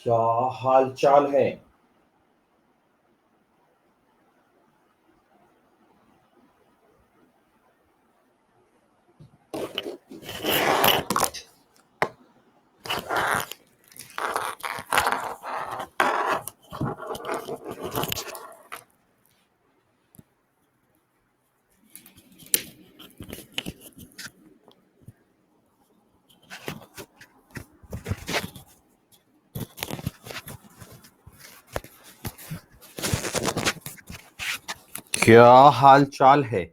क्या हाल चाल है। क्या हाल चाल है।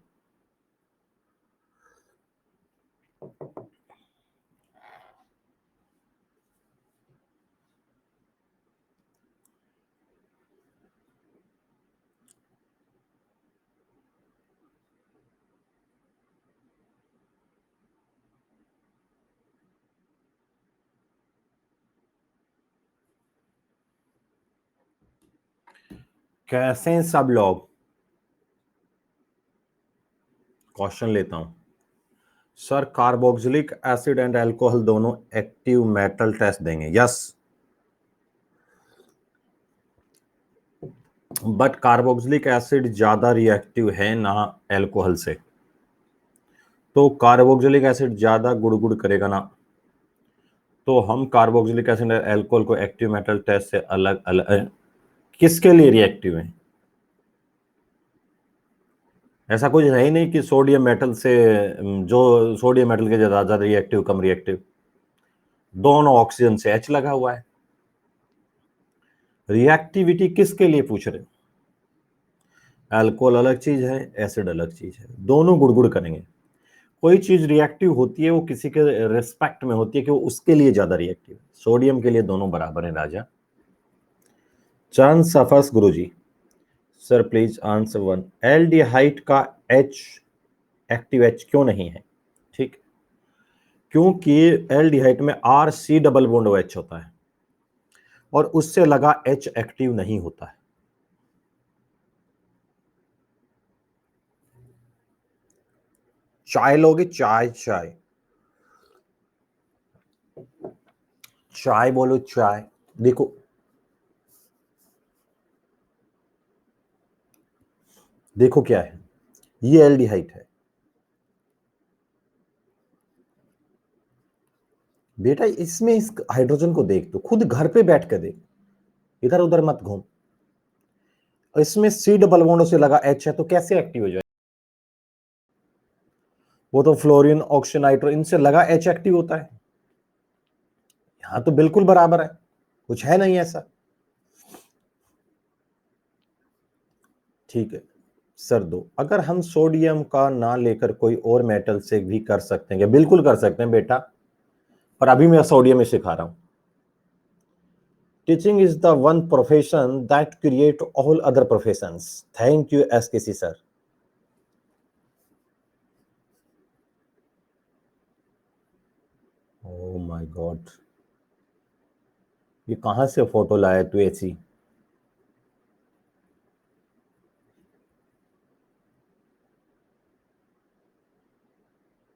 कैसे हैं सब लोग। क्वेश्चन लेता हूं। Sir carboxylic acid and alcohol दोनों एक्टिव मेटल टेस्ट देंगे। यस, बट कार्बोक्सिलिक एसिड ज्यादा रिएक्टिव है ना अल्कोहल से। तो कार्बोक्सिलिक एसिड ज्यादा गुड़ करेगा ना। तो हम कार्बोक्सिलिक एसिड और अल्कोहल को एक्टिव मेटल टेस्ट से अलग अलग किसके लिए रिएक्टिव है। ऐसा कुछ है ही नहीं कि सोडियम मेटल से जो सोडियम मेटल के ज्यादा रिएक्टिव कम रिएक्टिव। दोनों ऑक्सीजन से एच लगा हुआ है। रिएक्टिविटी किसके लिए पूछ रहे। अल्कोहल अलग चीज है, एसिड अलग चीज है, दोनों गुड़गुड़ करेंगे। कोई चीज रिएक्टिव होती है वो किसी के रिस्पेक्ट में होती है कि वो उसके लिए ज्यादा रिएक्टिव है। सोडियम के लिए दोनों बराबर हैं राजा। चंद सफर्स गुरुजी। Sir please answer one. Aldehyde का एच एक्टिव एच क्यों नहीं है। ठीक, क्योंकि एल्डिहाइड में R C double bond O H होता है और उससे लगा एच एक्टिव नहीं होता है। चाय लोगे? चाय चाय चाय बोलो चाय। देखो, देखो क्या है, ये एल्डिहाइड है बेटा। इसमें इस हाइड्रोजन को देख, तो खुद घर पे बैठ कर देख, इधर उधर मत घूम। इसमें सी डबल बॉन्ड से लगा एच है तो कैसे एक्टिव हो जाए। वो तो फ्लोरीन ऑक्सीजन नाइट्रो इनसे लगा एच एक्टिव होता है। यहां तो बिल्कुल बराबर है, कुछ है नहीं ऐसा। ठीक है सर, दो अगर हम सोडियम का ना लेकर कोई और मेटल से भी कर सकते हैं क्या? बिल्कुल कर सकते हैं बेटा, पर अभी मैं सोडियम ही सिखा रहा हूं। Teaching is the one profession that create all other professions. Thank you SKC sir. Oh my God, ये कहां से फोटो लाया तू ऐसी।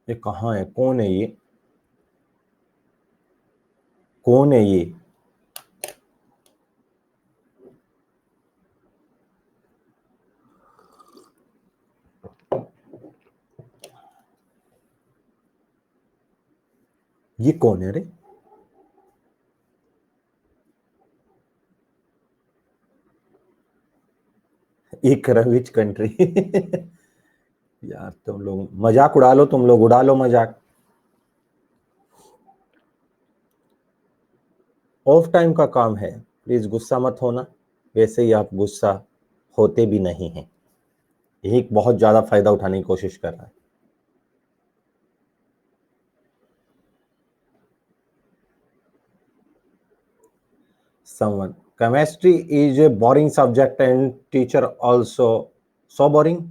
ये कहां है, कौन है ये, कौन है ये कौन है रे। एक विच कंट्री यार तुम लोग मजाक उड़ा लो, तुम लोग उड़ा लो मजाक। ऑफ टाइम का काम है, प्लीज गुस्सा मत होना। वैसे ही आप गुस्सा होते भी नहीं हैं, एक बहुत ज्यादा फायदा उठाने की कोशिश कर रहा है। Someone, chemistry is a boring subject and teacher also so boring.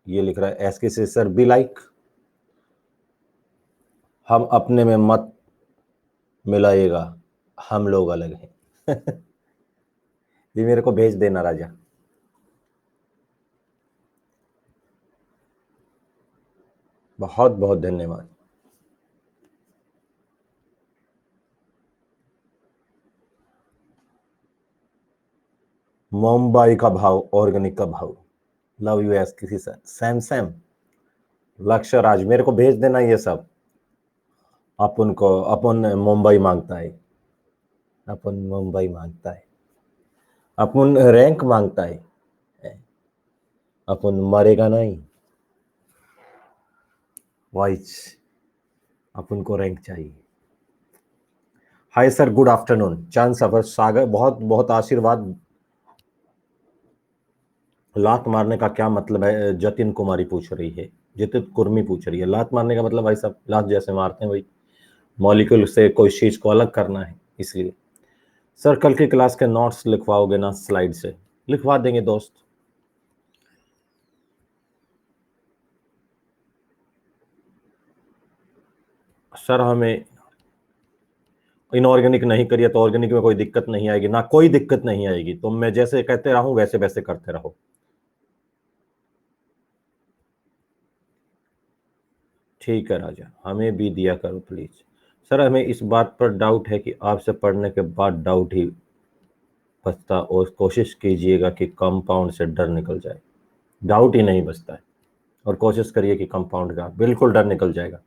ये लिख रहा है एसके से सर बी लाइक। हम अपने में मत मिलाइएगा, हम लोग अलग हैं ये मेरे को भेज देना राजा। बहुत बहुत धन्यवाद। मुंबई का भाव, ऑर्गेनिक का भाव। लव यू एस किसी से सैम सैम लक्ष्य राज, मेरे को भेज देना ये सब। अपन को अपन मुंबई मांगता है, अपन मुंबई मांगता है, अपन रैंक मांगता है, अपन मरेगा नहीं वाइच, अपन को रैंक चाहिए। हाय सर, गुड आफ्टरनून, चांद सफर सागर, बहुत बहुत आशीर्वाद। लात मारने का क्या मतलब है, जतिन कुमारी पूछ रही है, जितिन कुर्मी पूछ रही है। लात मारने का मतलब भाई साहब लात जैसे मारते हैं भाई, मॉलिक्यूल से कोई चीज को अलग करना है इसलिए। सर कल की क्लास के नोट्स लिखवाओगे ना स्लाइड से? लिखवा देंगे दोस्त। सर हमें इनऑर्गेनिक नहीं करिए तो ऑर्गेनिक में कोई दिक्कत नहीं आएगी ना, कोई दिक्कत नहीं आएगी, तो मैं जैसे कहते रहूं वैसे वैसे करते रहो। ठीक है राजा, हमें भी दिया करो प्लीज। सर हमें इस बात पर डाउट है कि आपसे पढ़ने के बाद डाउट ही बचता, और कोशिश कीजिएगा कि कंपाउंड से डर निकल जाए। डाउट ही नहीं बचता है, और कोशिश करिए कि कंपाउंड का बिल्कुल डर निकल जाएगा।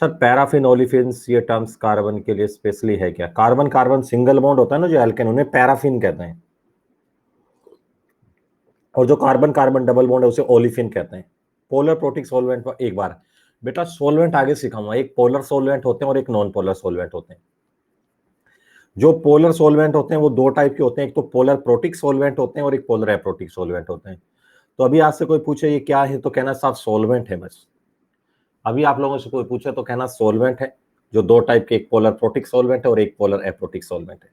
सर पैराफिन ओलिफिन्स ये टर्म्स कार्बन के लिए स्पेशली है क्या? कार्बन कार्बन सिंगल बॉन्ड होता है ना जो एल्केन, उन्हें पैराफिन कहते हैं, और जो कार्बन कार्बन डबल बॉन्ड है उसे ओलिफिन कहते हैं। पोलर प्रोटिक सॉल्वेंट पर एक बार बेटा सॉल्वेंट आगे सिखाऊंगा, एक पोलर सॉल्वेंट होते हैं और एक नॉन पोलर सॉल्वेंट होते हैं। जो पोलर सॉल्वेंट होते हैं वो दो टाइप के होते हैं, एक तो पोलर प्रोटिक सॉल्वेंट होते हैं और एक पोलर एप्रोटिक सॉल्वेंट होते हैं। तो अभी आपसे कोई पूछे ये क्या है तो कहना साहब सॉल्वेंट है बस। अभी आप लोगों से कोई पूछे तो कहना सॉल्वेंट है, जो दो टाइप के, एक पोलर प्रोटिक सॉल्वेंट है और एक पोलर एप्रोटिक सॉल्वेंट है।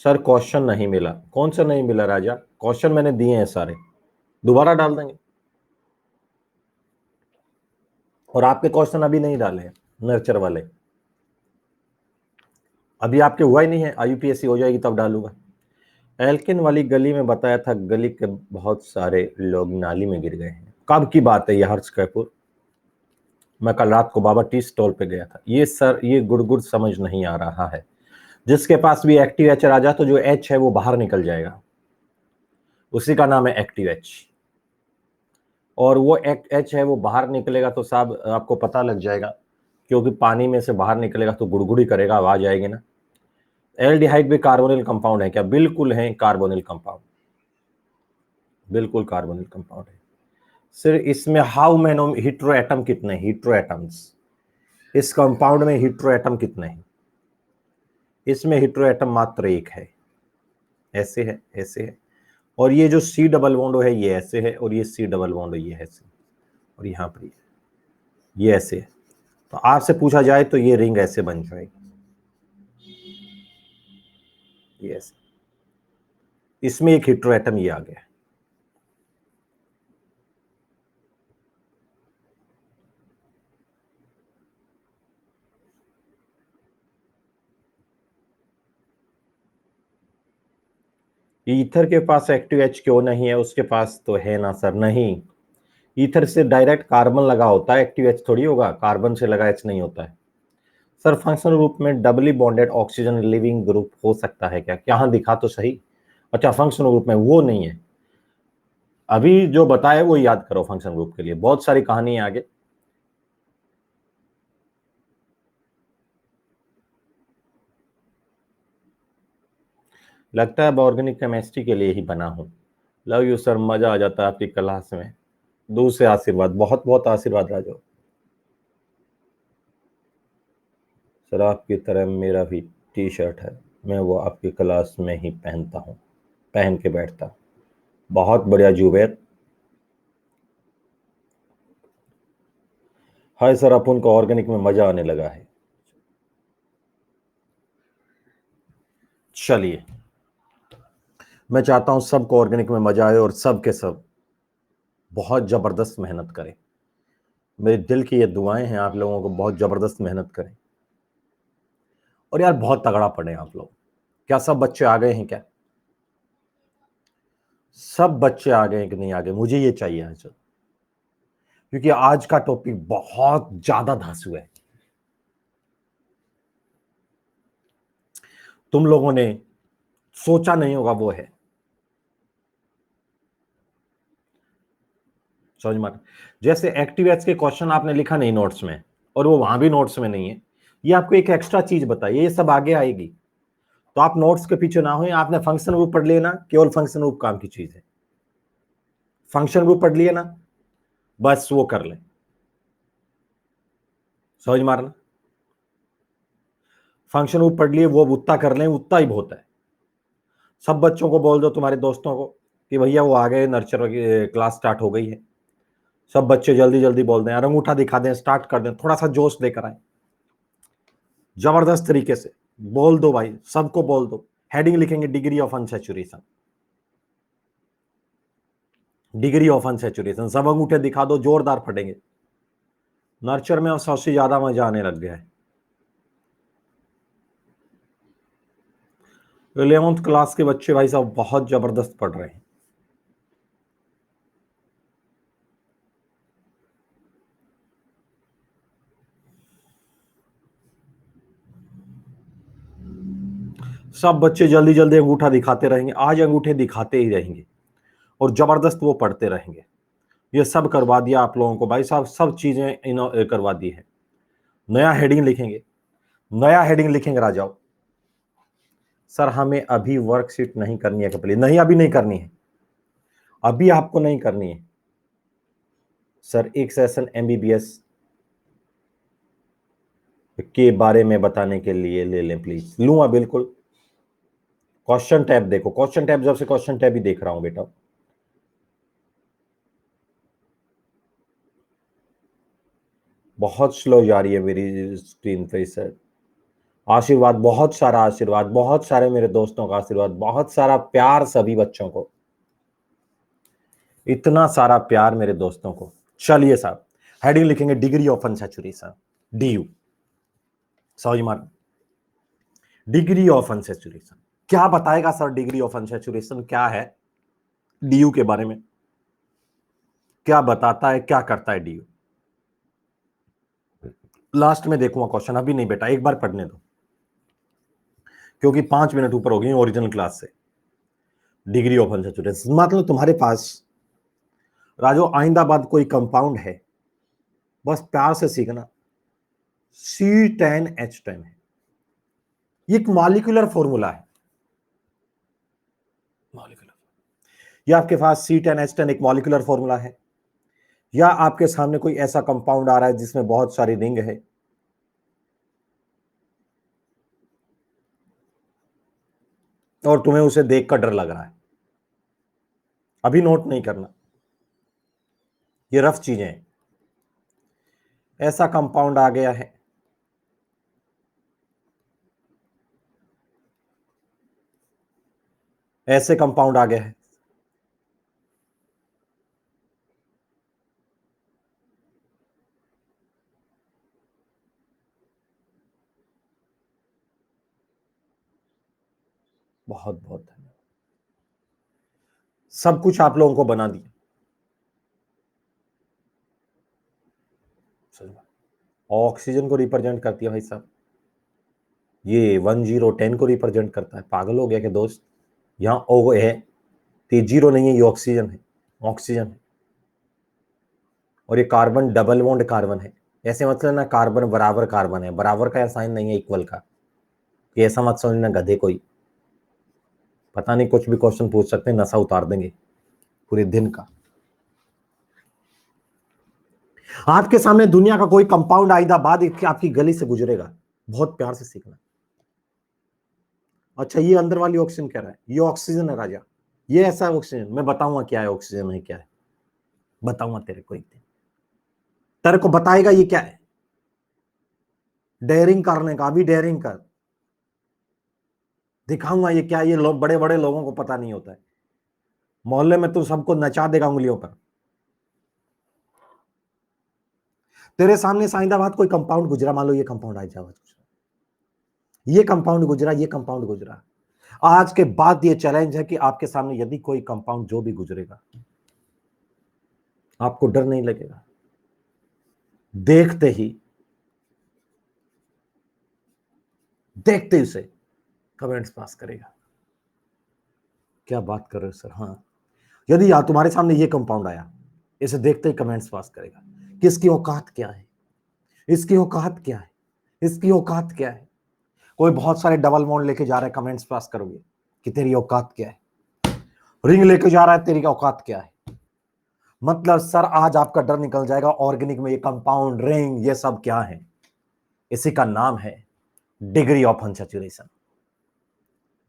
सर क्वेश्चन नहीं मिला, कौन सा नहीं मिला राजा? क्वेश्चन मैंने दिए हैं सारे, दोबारा डाल देंगे। और आपके क्वेश्चन अभी नहीं डाले हैं नर्चर वाले, अभी आपके हुआ ही नहीं है, आईयूपीएससी हो जाएगी तब डालूंगा। एल्किन वाली गली में बताया था, गली के बहुत सारे लोग नाली में गिर गए हैं। कब की बात है ये हर्ष कपूर? मैं कल रात को बाबा टी स्टॉल पे गया था। ये सर ये गुड़ गुड़ समझ नहीं आ रहा है, जिसके पास भी एक्टिव एच आ जाए तो जो एच है वो बाहर निकल जाएगा, उसी का नाम है एक्टिव एच। और वो एच है वो बाहर निकलेगा तो साहब आपको पता लग जाएगा, क्योंकि पानी में से बाहर निकलेगा तो गुड़गुड़ी करेगा, आवाज आएगी ना। एल्डिहाइड भी कार्बोनिल कंपाउंड है क्या? बिल्कुल है कार्बोनिल कंपाउंड, बिल्कुल कार्बोनिल कंपाउंड है। सर इसमें हाउ मैनो हीट्रो एटम कितने, हीट्रो एटम्स इस कंपाउंड में हीट्रो एटम कितने हैं? इसमें हीट्रो एटम मात्र एक है, ऐसे है ऐसे है, और ये जो सी डबल बॉन्ड है ये ऐसे है, और ये सी डबल बॉन्ड ये ऐसे, और यहाँ पर ये ऐसे है। तो आपसे पूछा जाए तो ये रिंग ऐसे बन जाएगी, ये ऐसे, इसमें एक हीट्रो एटम ये आ गया। ईथर के पास एक्टिव एच क्यों नहीं है? उसके पास तो है ना सर, नहीं। ईथर से डायरेक्ट कार्बन लगा होता है, एक्टिव एच थोड़ी होगा, कार्बन से लगा एच नहीं होता है। सर फंक्शनल ग्रुप में doubly bonded oxygen leaving group हो सकता है क्या? यहाँ दिखा तो सही। अच्छा फंक्शनल ग्रुप में वो नहीं है, अभी जो बताया वो याद करो। फंक्शनल ग्रुप के लिए बहुत सारी कहानी है आगे। लगता है अब ऑर्गेनिक केमिस्ट्री के लिए ही बना हूं। लव यू सर, मजा आ जाता है आपकी क्लास में। दूर से आशीर्वाद, बहुत बहुत आशीर्वाद राजो। सर आपकी तरह मेरा भी टी शर्ट है, मैं वो आपकी क्लास में ही पहनता हूँ, पहन के बैठता हूँ। बहुत बढ़िया जुबैर। हाय सर, अपन को ऑर्गेनिक में मजा आने लगा है। चलिए, मैं चाहता हूं सबको ऑर्गेनिक में मजा आए और सब के सब बहुत जबरदस्त मेहनत करें। मेरे दिल की ये दुआएं हैं आप लोगों को, बहुत जबरदस्त मेहनत करें, और यार बहुत तगड़ा पढ़े आप लोग। क्या सब बच्चे आ गए हैं क्या? सब बच्चे आ गए हैं कि नहीं आ गए? मुझे ये चाहिए आज, क्योंकि आज का टॉपिक बहुत ज्यादा धांसू है। तुम लोगों ने सोचा नहीं होगा वो है। समझ में? जैसे एक्टिव एच के क्वेश्चन आपने लिखा नहीं नोट्स में, और वो वहां भी नोट्स में नहीं है, ये आपको एक एक्स्ट्रा चीज बताइए, ये सब आगे आएगी। तो आप नोट्स के पीछे ना हो, आपने फंक्शन ग्रुप पढ़ लिया ना, केवल फंक्शन ग्रुप काम की चीज है। फंक्शन ग्रुप पढ़ लिया ना, बस वो कर ले, समझ मारना। फंक्शन ग्रुप पढ़ लिए, वो उतना कर लें, उतना ही बहुत है। सब बच्चों को बोल दो, तुम्हारे दोस्तों को, कि भैया वो आ गए, नर्चर क्लास स्टार्ट हो गई है। सब बच्चे जल्दी जल्दी बोल दें, अंगूठा दिखा दें, स्टार्ट कर दें, थोड़ा सा जोश लेकर आए, जबरदस्त तरीके से बोल दो भाई, सबको बोल दो। हेडिंग लिखेंगे degree of unsaturation, degree of unsaturation, सब अंगूठे दिखा दो, जोरदार फटेंगे। नर्चर में 100 से ज्यादा मजा आने लग गया है। 11th क्लास के बच्चे भाई साहब बहुत जबरदस्त पढ़ रहे हैं। सब बच्चे जल्दी जल्दी अंगूठा दिखाते रहेंगे, आज अंगूठे दिखाते ही रहेंगे, और जबरदस्त वो पढ़ते रहेंगे। ये सब करवा दिया आप लोगों को भाई साहब, सब चीजें करवा दी है। नया हेडिंग लिखेंगे, नया हेडिंग लिखेंगे राजाओ। सर हमें अभी वर्कशीट नहीं करनी है कपली, नहीं अभी नहीं करनी है, अभी आपको नहीं करनी है। सर एक सेशन एमबीबीएस के बारे में बताने के लिए ले लें प्लीज। लूंगा बिल्कुल। क्वेश्चन टैब देखो, क्वेश्चन टैब, जब से क्वेश्चन टैब ही देख रहा हूं बेटा। बहुत स्लो जा रही है मेरी स्क्रीन पे सर। आशीर्वाद, बहुत सारा आशीर्वाद, बहुत सारे मेरे दोस्तों का आशीर्वाद, बहुत सारा प्यार सभी बच्चों को, इतना सारा प्यार मेरे दोस्तों को। चलिए साहब, हेडिंग लिखेंगे डिग्री ऑफ अनसैचुरेशन, डीयू। समझ मार, डिग्री ऑफ अनसैचुरेशन क्या बताएगा सर? डिग्री ऑफ अनसैचुरेशन क्या है, डीयू के बारे में क्या बताता है, क्या करता है डीयू? लास्ट में देखूंगा क्वेश्चन, अभी नहीं बेटा, एक बार पढ़ने दो, क्योंकि 5 मिनट ऊपर हो गई ओरिजिनल क्लास से। डिग्री ऑफ अनसैचुरेशन मतलब तुम्हारे पास राजो आइंदा बाद कोई कंपाउंड है, बस प्यार से सीखना, C10H10 है। ये एक मॉलिक्यूलर फॉर्मूला है, मॉलिक्यूलर। ये आपके पास C10H10 एक मॉलिक्यूलर फॉर्मूला है, या आपके सामने कोई ऐसा कंपाउंड आ रहा है जिसमें बहुत सारी रिंग है, और तुम्हें उसे देखकर डर लग रहा है, अभी नोट नहीं करना, ये रफ चीजें हैं। ऐसा कंपाउंड आ गया है, ऐसे कंपाउंड आ गया है, बहुत बहुत धन्यवाद। सब कुछ आप लोगों को बना दिया। ऑक्सीजन को रिप्रेजेंट करती है भाई साहब, ये 1010 को रिप्रेजेंट करता है। पागल हो गया क्या दोस्त? यहां ओ है तो ये जीरो नहीं है, ये ऑक्सीजन है, ऑक्सीजन है। और ये कार्बन डबल बॉन्ड कार्बन है, ऐसे मतलब ना कार्बन बराबर कार्बन है, बराबर का साइन नहीं है इक्वल का, कि ऐसा मत समझना गधे कोई, पता नहीं कुछ भी क्वेश्चन पूछ सकते हैं, नशा उतार देंगे पूरे दिन का। आपके सामने दुनिया का कोई कंपाउंड आइंदा बाद आपकी गली से गुजरेगा, बहुत प्यार से सीखना। अच्छा ये अंदर वाली ऑक्सीजन कह रहा है, ये ऑक्सीजन है राजा, ये ऐसा ऑक्सीजन, मैं बताऊंगा क्या है ऑक्सीजन है क्या है, बताऊंगा तेरे को एक दिन, तेरे को बताएगा ये क्या है। डेयरिंग करने का, अभी डेयरिंग कर, दिखाऊंगा ये क्या है। ये लोग बड़े बड़े लोगों को पता नहीं होता है, मोहल्ले में तो सबको नचा देगा उंगलियों पर। तेरे सामने साइंदाबाद कोई कंपाउंड गुजरा, मान लो ये कंपाउंड आई जावा, ये कंपाउंड गुजरा, ये कंपाउंड गुजरा, आज के बाद ये चैलेंज है कि आपके सामने यदि कोई कंपाउंड जो भी गुजरेगा, आपको डर नहीं लगेगा, देखते ही, देखते ही उसे कमेंट्स पास करेगा। क्या बात कर रहे हो सर? हाँ, यदि तुम्हारे सामने ये कंपाउंड आया, इसे देखते ही कमेंट्स पास करेगा कि इसकी औकात क्या है, इसकी औकात क्या है, इसकी औकात क्या है। कोई बहुत सारे डबल बॉन्ड लेके जा रहा है, कमेंट्स पास करोगे कि तेरी औकात क्या है। रिंग लेके जा रहा है, तेरी औकात क्या है। मतलब सर आज आपका डर निकल जाएगा, ऑर्गेनिक में ये कंपाउंड, रिंग, ये सब क्या है। इसी का नाम है degree of unsaturation.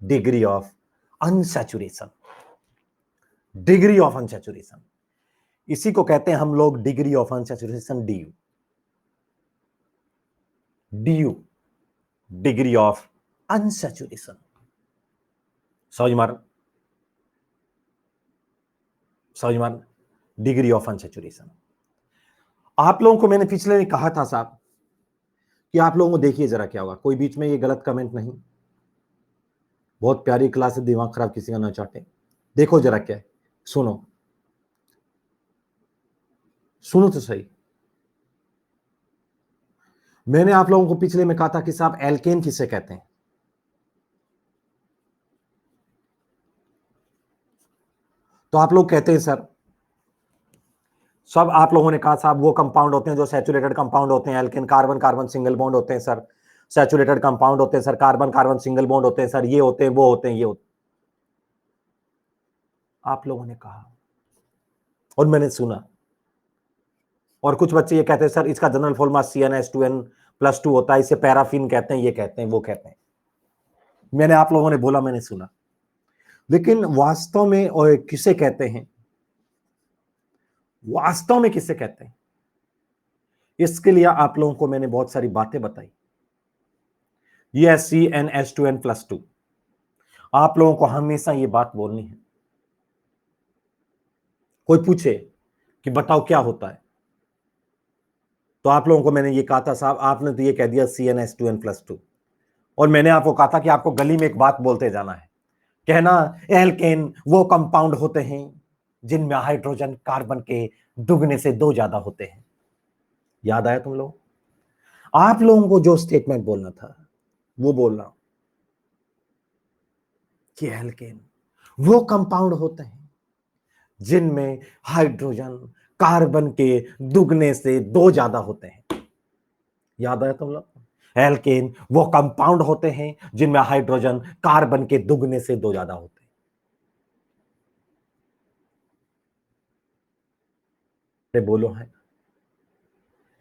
Degree of unsaturation, degree of unsaturation, इसी को कहते हैं हम लोग degree of unsaturation, DU. DU, degree of unsaturation. समझ मार, समझ मार, डिग्री ऑफ अनसैचुरेशन। आप लोगों को मैंने पिछले में कहा था साहब कि आप लोगों को देखिए जरा क्या होगा, कोई बीच में ये गलत कमेंट नहीं। बहुत प्यारी क्लास है, दिमाग खराब किसी का ना चाटे। देखो जरा क्या है, सुनो, सुनो तो सही। मैंने आप लोगों को पिछले में कहा था कि साहब एल्केन किसे कहते हैं। तो आप लोग कहते हैं सर, सब आप लोगों ने कहा साहब वो कंपाउंड होते हैं जो सैचुरेटेड कंपाउंड होते हैं, alkane carbon carbon single bond होते हैं सर, सैचुरेटेड कंपाउंड होते हैं sir, carbon carbon single bond होते हैं सर, ये होते हैं, वो होते हैं, ये होते हैं। आप लोगों ने कहा और मैंने सुना, और कुछ बच्चे ये कहते हैं सर इसका जनरल फॉर्मूला CnH2n+2 होता है, इसे पैराफिन कहते हैं, ये कहते हैं, वो कहते हैं। मैंने आप लोगों ने बोला, मैंने सुना, लेकिन वास्तव में और किसे कहते हैं, वास्तव में किसे कहते हैं, इसके लिए आप लोगों को मैंने बहुत सारी बातें बताई। ये CnH2n+2, आप लोगों को हमेशा ये बात बोलनी है। कोई पूछे कि बताओ क्या होता है, तो आप लोगों को मैंने ये कहा था साहब, आपने तो ये कह दिया CnH2n+2, और मैंने आपको कहा था कि आपको गली में एक बात बोलते जाना है, कहना एल्केन वो कंपाउंड होते हैं जिनमें हाइड्रोजन कार्बन के दुगने से 2 ज्यादा होते हैं। याद आया तुम लोग? आप लोगों को जो स्टेटमेंट बोलना था वो बोलना कि एल्केन वो कंपाउंड होते हैं जिनमें हाइड्रोजन कार्बन के दुगने से 2 ज्यादा होते हैं। याद आया तुम लोग? एल्केन वो कंपाउंड होते हैं जिनमें हाइड्रोजन कार्बन के दुगने से 2 ज्यादा होते हैं। बोलो है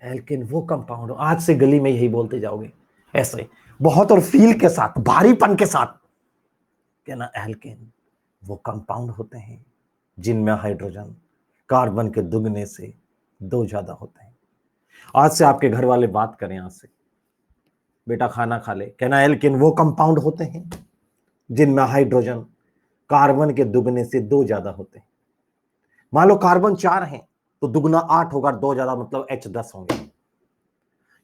एल्केन वो कंपाउंड, आज से गली में यही बोलते जाओगे ऐसे बहुत, और फील के साथ, भारीपन के साथ कहना, एल्केन वो कंपाउंड होते हैं जिनमें हाइड्रोजन कार्बन के दुगने से 2 ज्यादा होते हैं। आज से आपके घर वाले बात करें, आज से बेटा खाना खा ले, कहना एल्केन वो कंपाउंड होते हैं जिनमें हाइड्रोजन कार्बन के दुगने से 2 ज्यादा होते हैं। मान लो कार्बन 4 हैं तो दुगना 8 होगा, 2 ज्यादा मतलब H10 होंगे।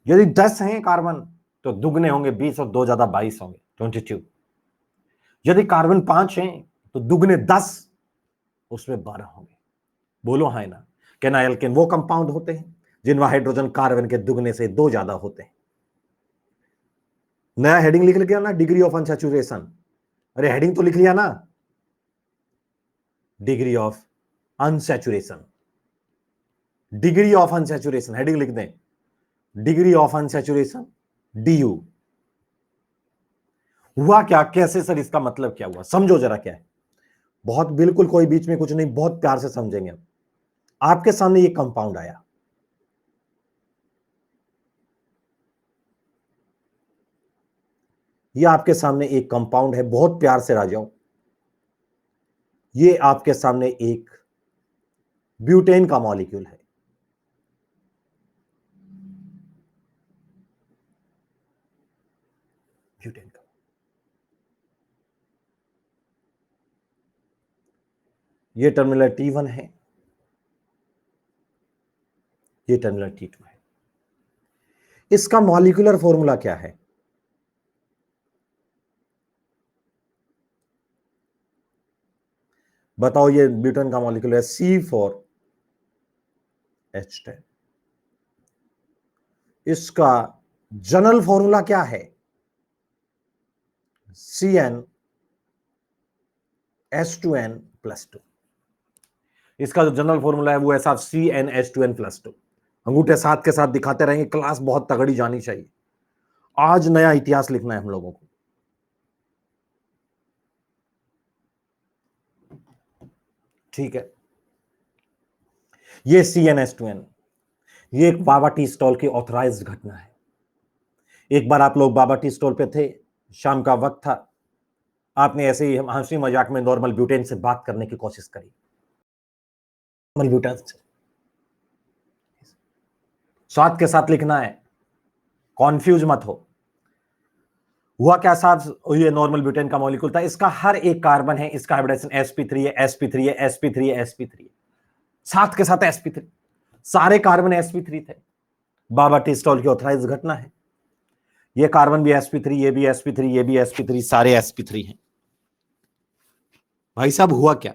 यदि 10 हैं कार्बन तो दुगने होंगे 20 और 2 ज्यादा 22 होंगे, 22। यदि कार्बन 5 हैं तो दुगने 10, उसमें 12 होंगे। बोलो हाँ ना? कहना एल्केन वो कंपाउंड होते हैं जिनमें हाइड्रोजन कार्बन के दुगने से 2 ज्यादा होते हैं। नया हेडिंग लिख लिया ना, डिग्री ऑफ अनसैचुरेशन। अरे हेडिंग तो लिख लिया ना, degree of unsaturation. Degree of unsaturation heading लिख दें, डिग्री ऑफ अनसैचुरेशन, DU। हुआ क्या, कैसे सर, इसका मतलब क्या हुआ, समझो जरा क्या है। बहुत बिल्कुल कोई बीच में कुछ नहीं, बहुत प्यार से समझेंगे। आपके सामने ये कंपाउंड आया, ये आपके सामने एक कंपाउंड है, बहुत प्यार से राजाओं, ये आपके सामने एक ब्यूटेन का मॉलिक्यूल है। ब्यूटेन का, ये टर्मिनल T1 है, ये टर्मिनल T2 है। इसका मॉलिक्यूलर फॉर्मूला क्या है? बताओ, ये ब्यूटेन का मॉलिक्यूल है C4H10। इसका जनरल फॉर्मूला क्या है? CnH2n+2। इसका जो जनरल फॉर्मूला है वो है साहब CnH2n+2। अंगूठे साथ के साथ दिखाते रहेंगे, क्लास बहुत तगड़ी जानी चाहिए। आज नया इतिहास लिखना है हम लोगों को। ठीक है, ये CnH2n, ये एक बाबा टी स्टॉल की ऑथराइज्ड घटना है। एक बार आप लोग बाबा टी स्टॉल पे थे, शाम का वक्त था, आपने ऐसे ही हंसी मजाक में नॉर्मल ब्यूटेन से बात करने की कोशिश करी। नॉर्मल ब्यूटेन से साथ के साथ लिखना है, कॉन्फ्यूज मत हो। हुआ क्या साहब, ये नॉर्मल ब्यूटेन का मॉलिक्यूल था, इसका हर एक कार्बन है, इसका हाइब्रिडाइजेशन sp3 है, sp3 है, sp3 है, sp3 है, साथ के साथ sp3, सारे कार्बन sp3 थे। बाबा टी स्टॉल की ऑथराइज्ड घटना है। ये कार्बन भी sp3, ये भी sp3, ये भी sp3, सारे sp3 हैं। भाई साहब हुआ क्या,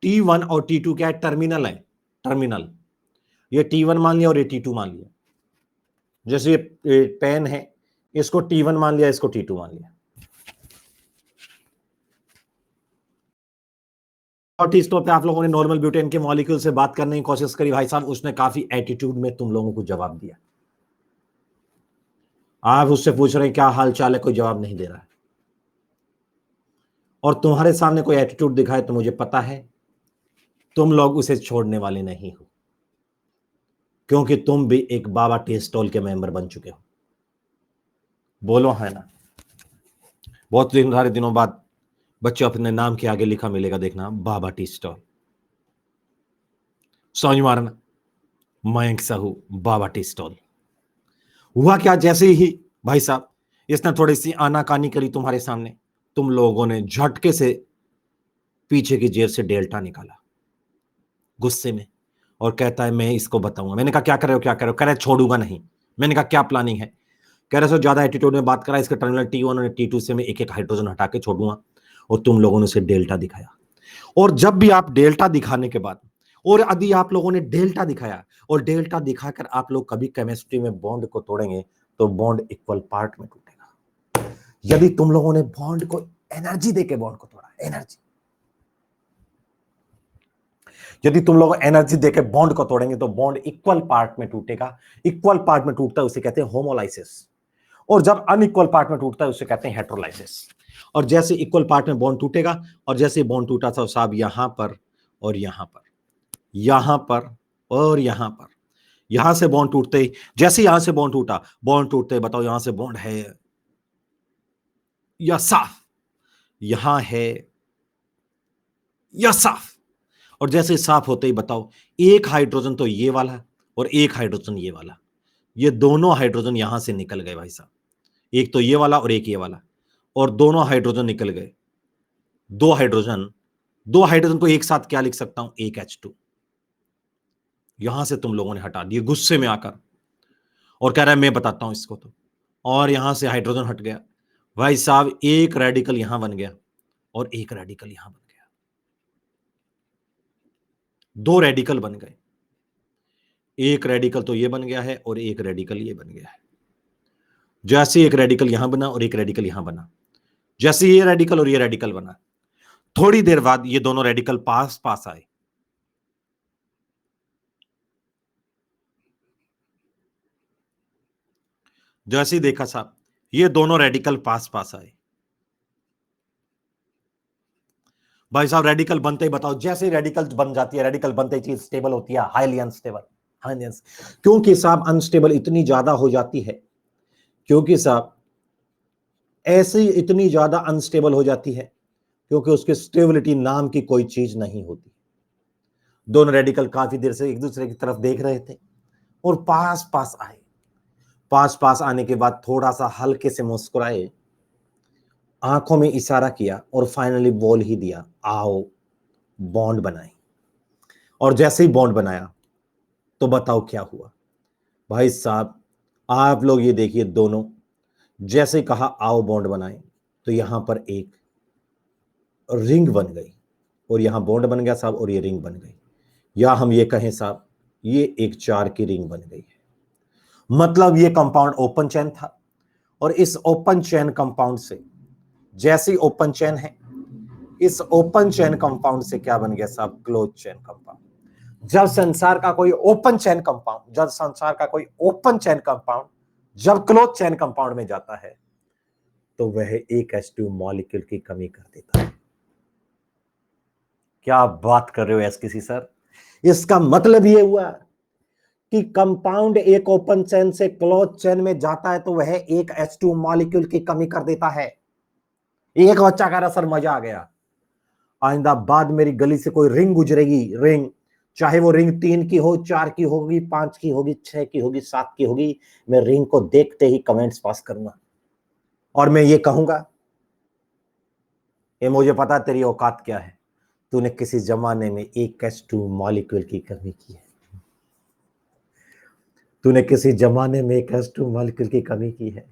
T1 और T2 क्या है, टर्मिनल है, टर्मिनल। ये T1 मान लिया और ये T2 मान लिया। जैसे ये पेन है, इसको T1 मान लिया, इसको T2 मान लिया। और टी स्टॉप पे आप लोगों ने नॉर्मल ब्यूटेन के मॉलिक्यूल से बात करने की कोशिश करी। भाई साहब उसने काफी एटीट्यूड में तुम लोगों को जवाब दिया। आप उससे पूछ रहे हैं क्या हाल चाल है, कोई जवाब नहीं दे रहा है। और तुम्हारे सामने कोई एटीट्यूड दिखाए तो मुझे पता है तुम लोग उसे छोड़ने वाले नहीं हो, क्योंकि तुम भी एक बाबा टी स्टॉल के मेंबर बन चुके हो। बोलो है ना। बहुत सारे दिनों बाद बच्चे अपने नाम के आगे लिखा मिलेगा, देखना, बाबा टी स्टॉल। समझ मारना, मयंक साहू, बाबा टी स्टॉल। हुआ क्या, जैसे ही भाई साहब इसने थोड़ी सी आनाकानी करी तुम्हारे सामने, तुम लोगों ने झटके से पीछे की जेब से डेल्टा निकाला गुस्से में, और कहता है मैं इसको बताऊंगा। मैंने कहा क्या कर रहे हो, क्या कर रहे हो? कह रहे छोड़ूंगा नहीं। मैंने कहा क्या प्लानिंग है? कह रहे सो ज्यादा एटीट्यूड में बात करा, इसके टर्मिनल T1 और T2 से मैं एक एक हाइड्रोजन हटा के छोड़ूंगा। और तुम लोगों ने उसे डेल्टा दिखाया। और जब भी आप डेल्टा दिखाने के बाद, और यदि आप लोगों ने डेल्टा दिखाया और डेल्टा दिखाकर आप लोग कभी केमिस्ट्री में बॉन्ड को तोड़ेंगे तो बॉन्ड इक्वल पार्ट में टूटेगा। यदि तुम लोगों ने बॉन्ड को एनर्जी देके बॉन्ड को तोड़ा, एनर्जी, यदि तुम लोग एनर्जी देके बॉन्ड को तोड़ेंगे तो बॉन्ड इक्वल पार्ट में टूटेगा। इक्वल पार्ट में टूटता है उसे कहते हैं होमोलाइसिस, और जब अनइक्वल पार्ट में टूटता है उसे कहते हैं हेटेरोलाइसिस। और जैसे इक्वल पार्ट में बॉन्ड टूटेगा, और जैसे बॉन्ड टूटा था साहब यहां पर और यहां पर, यहां पर और यहां पर, यहां से बॉन्ड टूटते ही, जैसे यहां से बॉन्ड टूटा, बॉन्ड टूटते ही बताओ यहां से बॉन्ड है या साफ, यहां है या साफ। और जैसे साफ होते ही बताओ एक हाइड्रोजन तो ये वाला और एक हाइड्रोजन ये वाला, ये दोनों हाइड्रोजन यहां से निकल गए भाई साहब, एक तो ये वाला और एक ये वाला, और दोनों हाइड्रोजन निकल गए। दो हाइड्रोजन को एक साथ क्या लिख सकता हूं, एक H2। यहां से तुम लोगों ने हटा दिए गुस्से में आकर, और कह रहा है मैं बताता हूं इसको तो, और यहां से हाइड्रोजन हट गया। भाई साहब एक रेडिकल यहां बन गया और एक रेडिकल यहां बन गया, दो रेडिकल बन गए। एक रेडिकल तो ये बन गया है और एक रेडिकल ये बन गया है। जैसे एक रेडिकल यहां बना और एक रेडिकल यहां बना, जैसे ये रेडिकल और ये रेडिकल बना, थोड़ी देर बाद ये दोनों रेडिकल पास पास आए। जैसे ही देखा साहब ये दोनों रेडिकल पास पास आए, भाई साहब रेडिकल बनते ही बताओ, जैसे रेडिकल बन जाती है, रेडिकल बनते ही चीज स्टेबल होती है, हाईली अनस्टेबल, क्योंकि साहब अनस्टेबल इतनी ज्यादा हो जाती है, क्योंकि साहब ऐसे इतनी ज्यादा अनस्टेबल हो जाती है क्योंकि उसकी स्टेबिलिटी नाम की कोई चीज नहीं होती। दोनों रेडिकल काफी देर से एक दूसरे की तरफ देख रहे थे और पास पास आए। पास पास आने के बाद थोड़ा सा हल्के से मुस्कुराए, आंखों में इशारा किया और फाइनली बोल ही दिया, आओ बॉन्ड बनाए। और जैसे ही बॉन्ड बनाया तो बताओ क्या हुआ। भाई साहब आप लोग ये देखिए, दोनों जैसे कहा आओ बॉन्ड बनाए तो यहां पर एक रिंग बन गई, और यहां बॉन्ड बन गया साहब और ये रिंग बन गई, या हम ये कहें साहब ये एक 4 की रिंग बन गई है। मतलब ये कंपाउंड ओपन चेन था और इस ओपन चेन कंपाउंड से, जैसी ओपन चेन है, इस ओपन चेन कंपाउंड से क्या बन गया साहब? Close chain compound. जब संसार का कोई ओपन चेन कंपाउंड, जब संसार का कोई ओपन चेन कंपाउंड जब क्लोज चेन कंपाउंड में जाता है तो वह एक H2 मॉलिक्यूल की कमी कर देता है। क्या बात कर रहे हो एसकेसी सर? इसका मतलब ये हुआ कि कंपाउंड एक ओपन चेन से क्लोज चेन में जाता है तो वह एक H2 मॉलिक्यूल की कमी कर देता है। एक बच्चा कह रहा सर मजा आ गया, आइंदा बाद मेरी गली से कोई रिंग गुजरेगी, रिंग, चाहे वो रिंग 3 की हो, 4 की होगी, 5 की होगी, 6 की होगी, 7 की होगी, मैं रिंग को देखते ही कमेंट्स पास करूंगा और मैं ये कहूंगा, ये मुझे पता तेरी औकात क्या है, तूने किसी जमाने में एक H2 मॉलिक्यूल की कमी की है, तूने किसी जमाने में एक H2 मॉलिक्यूल की कमी की है।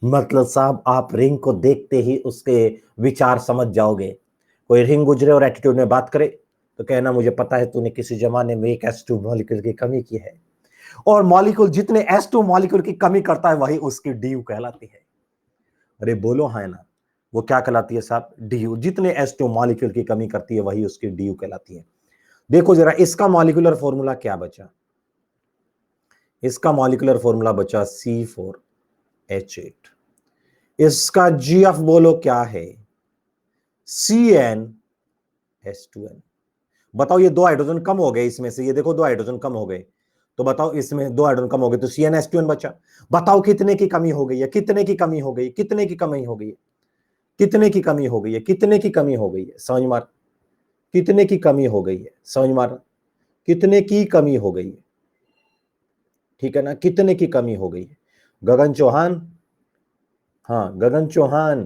मतलब साहब आप रिंग को देखते ही उसके विचार समझ जाओगे। कोई रिंग गुजरे और एटीट्यूड में बात करे तो कहना मुझे पता है तूने किसी जमाने में एक H2 मॉलिक्यूल की कमी की है। और मॉलिक्यूल जितने H2 मॉलिक्यूल की कमी करता है वही उसकी DU कहलाती है। अरे बोलो हाँ ना, वो क्या कहलाती है साहब? DU। जितने H2 मॉलिक्यूल की कमी करती है वही उसकी DU कहलाती है। देखो जरा इसका मॉलिक्यूलर फॉर्मूला क्या बचा? इसका मॉलिक्यूलर फॉर्मूला बचा C4H8। इसका GF बोलो क्या है? CnH2n। बताओ ये 2 हाइड्रोजन कम हो गए इसमें से, ये देखो 2 हाइड्रोजन कम हो गए, तो बताओ इसमें 2 हाइड्रोजन कम हो गए तो CnH2n बचा। बताओ कितने की कमी हो गई है? कितने की कमी हो गई? कितने की कमी हो गई है? कितने की कमी हो गई है? कितने की कमी हो गई है? समझ मार, कितने की कमी हो गई है? समझ मार, कितने की कमी हो गई है? ठीक है ना, कितने की कमी हो गई है? गगन चौहान, हाँ गगन चौहान,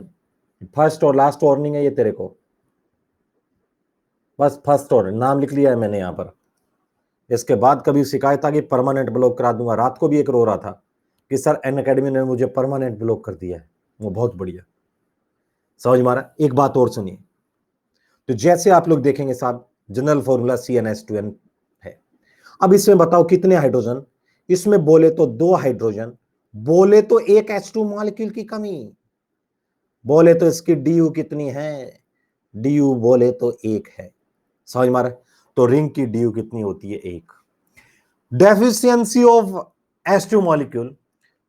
फर्स्ट और लास्ट वार्निंग है ये तेरे को, बस फर्स्ट और नाम लिख लिया है मैंने यहां पर। इसके बाद कभी शिकायत आ गई परमानेंट ब्लॉक करा दूंगा। रात को भी एक रो रहा था कि सर अनअकैडमी ने मुझे परमानेंट ब्लॉक कर दिया है, वो बहुत बढ़िया। समझ मारा? एक बात और सुनिए, तो जैसे आप लोग देखेंगे साहब जनरल फॉर्मूला CnH2n है। अब इसमें बताओ कितने हाइड्रोजन? इसमें बोले तो 2 हाइड्रोजन, बोले तो एक H2 मॉलिक्यूल की कमी, बोले तो इसकी DU कितनी है? DU बोले तो 1 है। समझ मारा? तो रिंग की DU कितनी होती है? 1। Deficiency of H2 molecule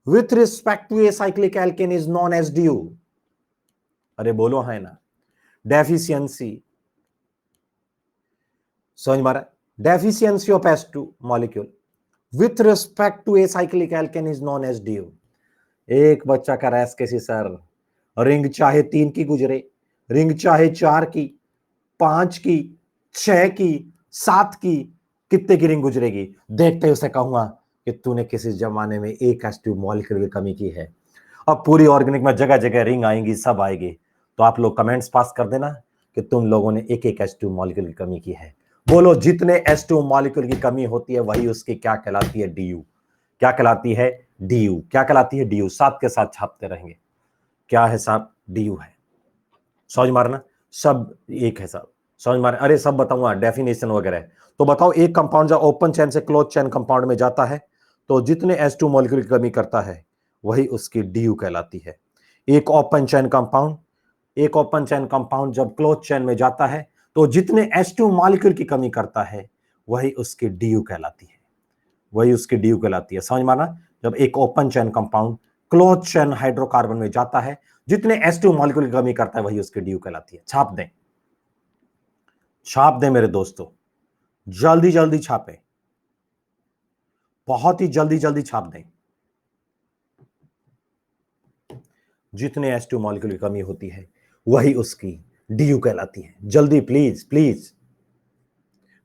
with respect to a cyclic alkane is known as DU। अरे बोलो है ना, डेफिशिएंसी, समझ मारा? Deficiency of H2 molecule with respect to a cyclic alkane is known as DU। एक बच्चा का रैस कैसी सर, रिंग चाहे 3 की गुजरे, रिंग चाहे 4 की, 5 की, 6 की, 7 की, कितने की रिंग गुजरेगी? देखते ही उसे कहूंगा कि तूने किसी जमाने में एक H2 मॉलिक्यूल की कमी की है। अब पूरी ऑर्गेनिक में जगह जगह रिंग आएंगी, सब आएगी, तो आप लोग कमेंट्स पास कर देना कि तुम लोगों ने एक एक H2 मॉलिक्यूल की कमी की है। बोलो जितने H2 मॉलिक्यूल की कमी होती है वही उसकी क्या कहलाती है? DU। क्या कहलाती है? DU। क्या कहलाती है? DU। साथ के साथ छापते रहेंगे। क्या है साहब? DU है। समझ मारना, सब एक है साहब। समझ मारे? अरे सब बताऊंगा डेफिनेशन वगैरह। तो बताओ एक कंपाउंड जब ओपन चेन से क्लोज चेन कंपाउंड में जाता है तो जितने H2 मॉलिक्यूल की कमी करता है वही उसकी DU कहलाती है। एक ओपन चेन कंपाउंड, एक ओपन चेन कंपाउंड जब क्लोज चेन में जाता है तो जितने H2 मॉलिक्यूल की कमी करता है वही उसकी DU कहलाती है, वही उसकी DU कहलाती है। समझ माना? जब एक open chain compound close chain hydrocarbon में जाता है, जितने H2 मॉलिक्यूल की कमी करता है वही उसकी DU कहलाती है। छाप दें, छाप दें मेरे दोस्तों, जल्दी जल्दी छापें, बहुत ही जल्दी जल्दी छाप दें। जितने H2 मॉलिक्यूल की कमी होती है वही उसकी DU कहलाती है। जल्दी प्लीज प्लीज,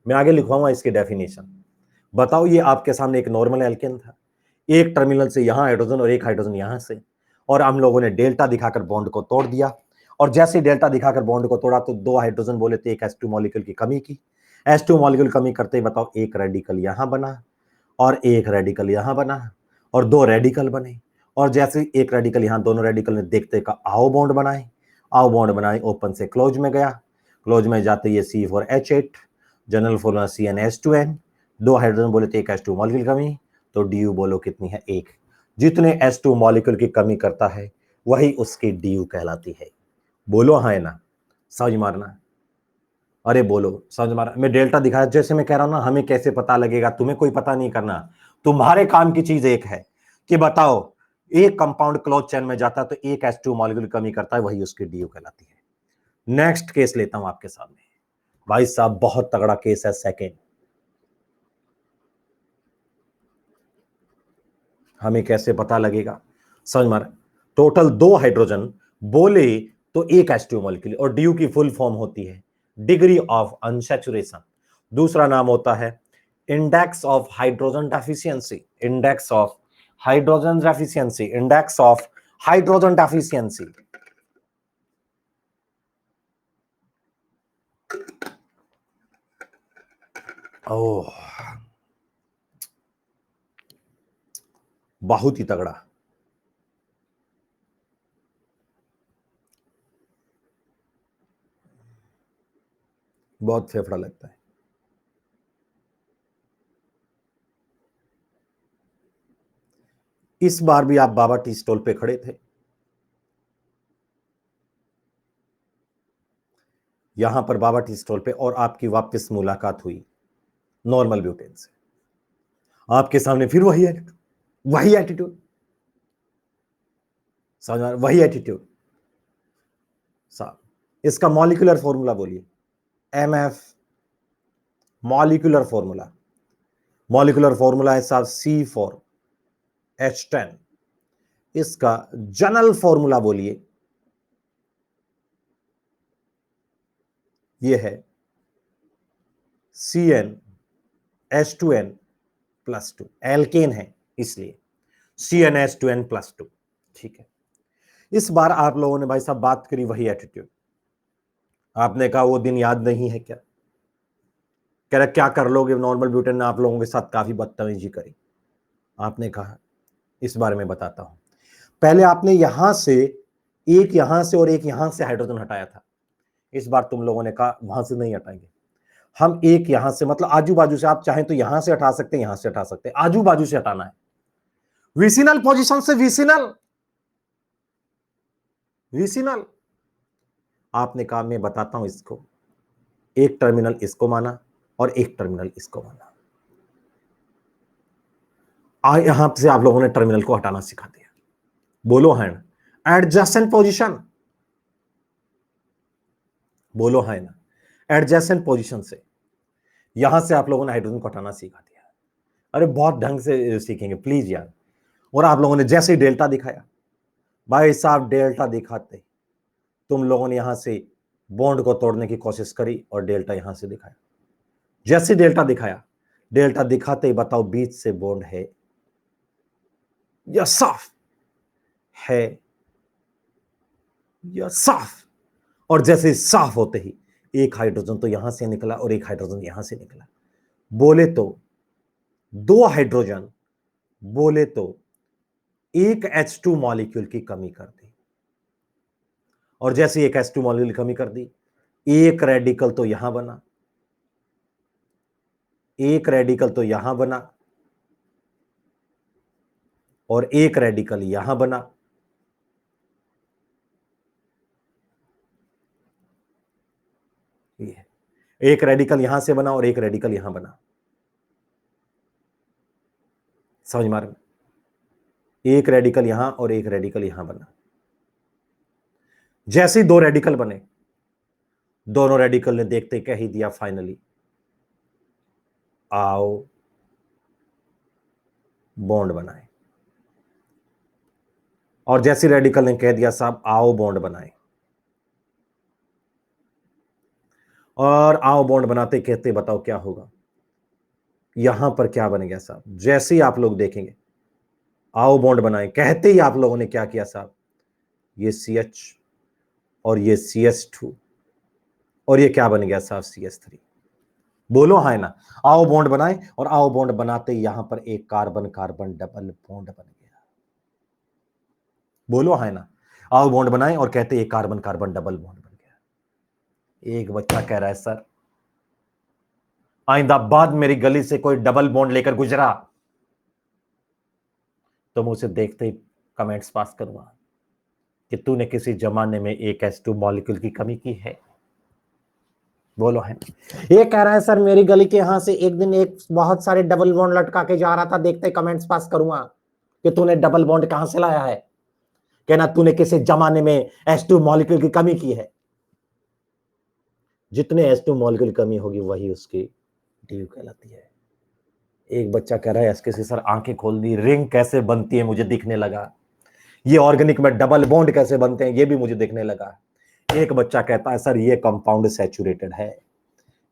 मैं आगे लिखवाऊंगा इसके डेफिनेशन। बताओ ये आपके सामने एक नॉर्मल एल्केन था, एक टर्मिनल से यहां हाइड्रोजन और एक हाइड्रोजन यहां से, और हम लोगों ने डेल्टा दिखाकर बॉन्ड को तोड़ दिया, और जैसे डेल्टा दिखाकर बॉन्ड को तोड़ा तो 2 हाइड्रोजन बोले थे, एक H2 मॉलिक्यूल की कमी की। H2 मॉलिक्यूल कमी करते ही बताओ एक रेडिकल यहां बना और एक रेडिकल यहां बना और 2 रेडिकल बने, और जैसे एक रेडिकल यहां, दोनों रेडिकल ने देखते का आओ बॉन्ड बनाए, आओ बॉन्ड बनाए, ओपन से क्लोज में गया, क्लोज में जाते ये C4H8, general formula CnH2n, 2 hydrogen बोले थे एक H2 मॉलिक्यूल कमी, तो DU बोलो कितनी है? 1। जितने H2 मॉलिक्यूल की कमी करता है वही उसकी DU कहलाती है। बोलो हाँ ना, समझ मारना। अरे बोलो समझ मारना। मैं डेल्टा दिखाया, जैसे मैं कह रहा हूं ना, हमें कैसे पता लगेगा, तुम्हें कोई पता नहीं करना। तुम्हारे काम की चीज एक है कि बताओ एक कंपाउंड क्लोज चेन में जाता है तो एक H2 मॉलिक्यूल कमी करता है, वही उसकी DU कहलाती है। नेक्स्ट केस लेता हूं आपके सामने। भाई साहब बहुत तगड़ा केस है। सेकेंड, हमें कैसे पता लगेगा, समझ मार। टोटल 2 हाइड्रोजन बोले तो एक H2 मॉलिक्यूल, और DU की फुल फॉर्म होती है डिग्री ऑफ अनसैचुरेशन। दूसरा नाम होता है index of hydrogen deficiency, index of hydrogen deficiency, index of hydrogen deficiency. ओह, बहुत ही तगड़ा। बहुत फेफड़ा लगता है। इस बार भी आप बाबा टी स्टॉल पे खड़े थे, यहां पर बाबा टी स्टॉल पे, और आपकी वापस मुलाकात हुई नॉर्मल ब्यूटेन से। आपके सामने फिर वही एटीट्यूड, वही एटीट्यूड, समझ में, वही एटीट्यूड। साहब इसका मॉलिक्यूलर फॉर्मूला बोलिए। MF molecular formula, molecular formula है साहब C4H10। इसका जनरल फॉर्मूला बोलिए, यह है CnH2n+2। एल्केन है इसलिए CnH2n+2। ठीक है। इस बार आप लोगों ने भाई साहब बात करी वही एटीट्यूड। आपने कहा वो दिन याद नहीं है क्या, कह रहा क्या कर लोगे, नॉर्मल ब्यूटेन ने आप लोगों के साथ काफी बदतमीजी करी। आपने कहा इस बारे में बताता हूं। पहले आपने यहां से और एक यहां से हाइड्रोजन हटाया था। इस बार तुम लोगों ने कहा वहां से नहीं हटाएंगे हम, एक यहां से, मतलब आजू बाजू से, आप चाहें तो यहां से हटा सकते हैं, यहां से हटा सकते हैं, आजू बाजू से हटाना है। विसिनल पोजीशन से विसिनल, विसिनल। आपने कहा मैं बताता हूं इसको, एक टर्मिनल इसको माना और एक टर्मिनल इसको माना। यहां से आप लोगों ने टर्मिनल को हटाना सिखा दिया। बोलो हैंड। एडजेसेंट पोजीशन, बोलो है ना। एडजेसेंट पोजीशन से यहां से आप लोगों ने हाइड्रोजन को हटाना सिखा दिया। अरे बहुत ढंग से सीखेंगे प्लीज यार। और आप लोगों ने जैसे ही डेल्टा दिखाया, भाई साहब डेल्टा दिखाते तुम लोगों ने यहां से बॉन्ड को तोड़ने की कोशिश करी और डेल्टा यहां से दिखाया। जैसे डेल्टा दिखाया, डेल्टा दिखाते ही बताओ बीच से बॉन्ड है या साफ है, या साफ। और जैसे साफ होते ही एक हाइड्रोजन तो यहां से निकला और एक हाइड्रोजन यहां से निकला। बोले तो 2 हाइड्रोजन, बोले तो एक H2 मॉलिक्यूल की कमी कर दी। और जैसे एक H2 मॉलिक्यूल की कमी कर दी, एक रेडिकल तो यहां बना, एक रेडिकल तो यहां बना, और एक रेडिकल यहां बना। ये एक रेडिकल यहां से बना और एक रेडिकल यहां बना। समझ मार, एक रेडिकल यहां और एक रेडिकल यहां बना। जैसे ही 2 रेडिकल बने, दोनों रेडिकल ने देखते कह ही दिया फाइनली आओ बॉन्ड बनाए। और जैसे रेडिकल ने कह दिया साहब आओ बॉन्ड बनाए, और आओ बॉन्ड बनाते कहते बताओ क्या होगा, यहां पर क्या बन गया साहब। जैसे ही आप लोग देखेंगे आओ बॉन्ड बनाए कहते ही आप लोगों ने क्या किया साहब, ये CH और ये CH2, और ये क्या बन गया साहब CH3। बोलो हाय ना। आओ बॉन्ड बनाए और आओ बॉन्ड बनाते ही यहां पर एक कार्बन कार्बन डबल बॉन्ड बन गया। बोलो हाय ना। आओ बॉन्ड बनाए और कहते एक कार्बन कार्बन डबल बॉन्ड बन गया। एक बच्चा कह रहा है सर आइंदा बाद मेरी गली से कोई डबल बॉन्ड लेकर गुजरा तो मैं उसे देखते ही कमेंट्स पास करूंगा कि तूने किसी जमाने में एक H2 मॉलिक्यूल की कमी की है। बोलो है। ये कह रहा है सर मेरी गली के यहां से एक दिन एक बहुत सारे डबल बॉन्ड लटका के जा रहा था, देखते ही कमेंट्स पास करूंगा कि तूने डबल बॉन्ड कहां से लाया है। कहना तूने किसी जमाने में H2 मॉलिक्यूल की कमी की है। जितने H2 मॉलिक्यूल की कमी होगी वही उसकी ड्यू कहलाती है। एक बच्चा कह रहा है एसके सर आंखें खोल दी, रिंग कैसे बनती है मुझे दिखने लगा, ये ऑर्गेनिक में डबल बॉन्ड कैसे बनते हैं ये भी मुझे दिखने लगा। एक बच्चा कहता है सर ये कंपाउंड सैचुरेटेड है,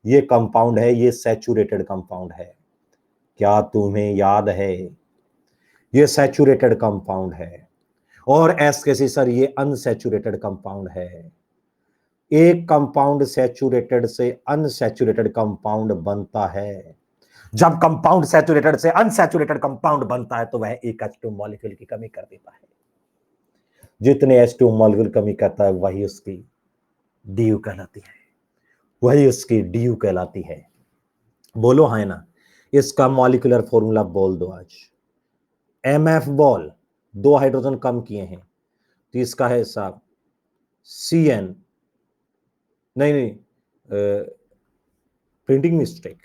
ये कंपाउंड है, ये सैचुरेटेड कंपाउंड है। क्या तुम्हें याद है ये सैचुरेटेड कंपाउंड है और एसके सर ये अनसैचुरेटेड कंपाउंड है। एक कंपाउंड सैचुरेटेड से अनसैचुरेटेड कंपाउंड बनता है। जब कंपाउंड सैचुरेटेड से अनसैचुरेटेड कंपाउंड बनता है तो वह एक H2 मॉलिक्यूल की कमी कर देता है। जितने H2 मॉलिक्यूल कमी करता है वही उसकी ड्यू कहलाती है, वही उसकी ड्यू कहलाती है। बोलो है ना। इसका मॉलिक्यूलर फॉर्मूला बोल दो आज। MF बॉल 2 हाइड्रोजन कम किए हैं तो इसका है साहब CN, नहीं प्रिंटिंग मिस्टेक,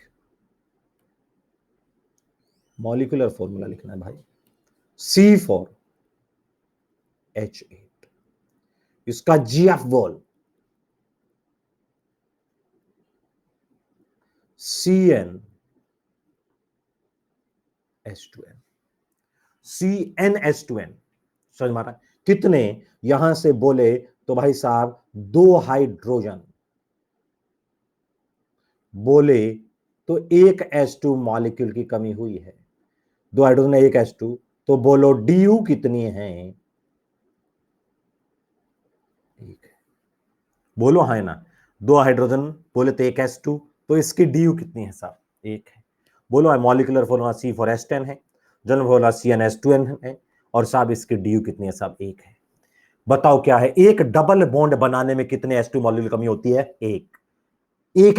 मॉलिक्यूलर फॉर्मूला लिखना है भाई, C4H8। इसका GF बॉल CnH2n, CnH2n समझ मारा। कितने यहां से बोले तो भाई साहब 2 हाइड्रोजन, बोले तो एक H2 मॉलिक्यूल की कमी हुई है। 2 हाइड्रोजन एक H2, तो बोलो ड्यू कितनी है। एक है। बोलो है ना। 2 हाइड्रोजन बोले तो एक H2, तो इसकी ड्यू कितनी है साहब, एक है। बोलो है मॉलिक्यूलर फॉर्मूला C4H10 है, जनरल फॉर्मूला CnH2n है और साहब इसकी ड्यू कितनी है साहब, एक है। बताओ क्या है, एक डबल बॉन्ड बनाने में कितने H2 मॉलिक्यूल कमी होती है, एक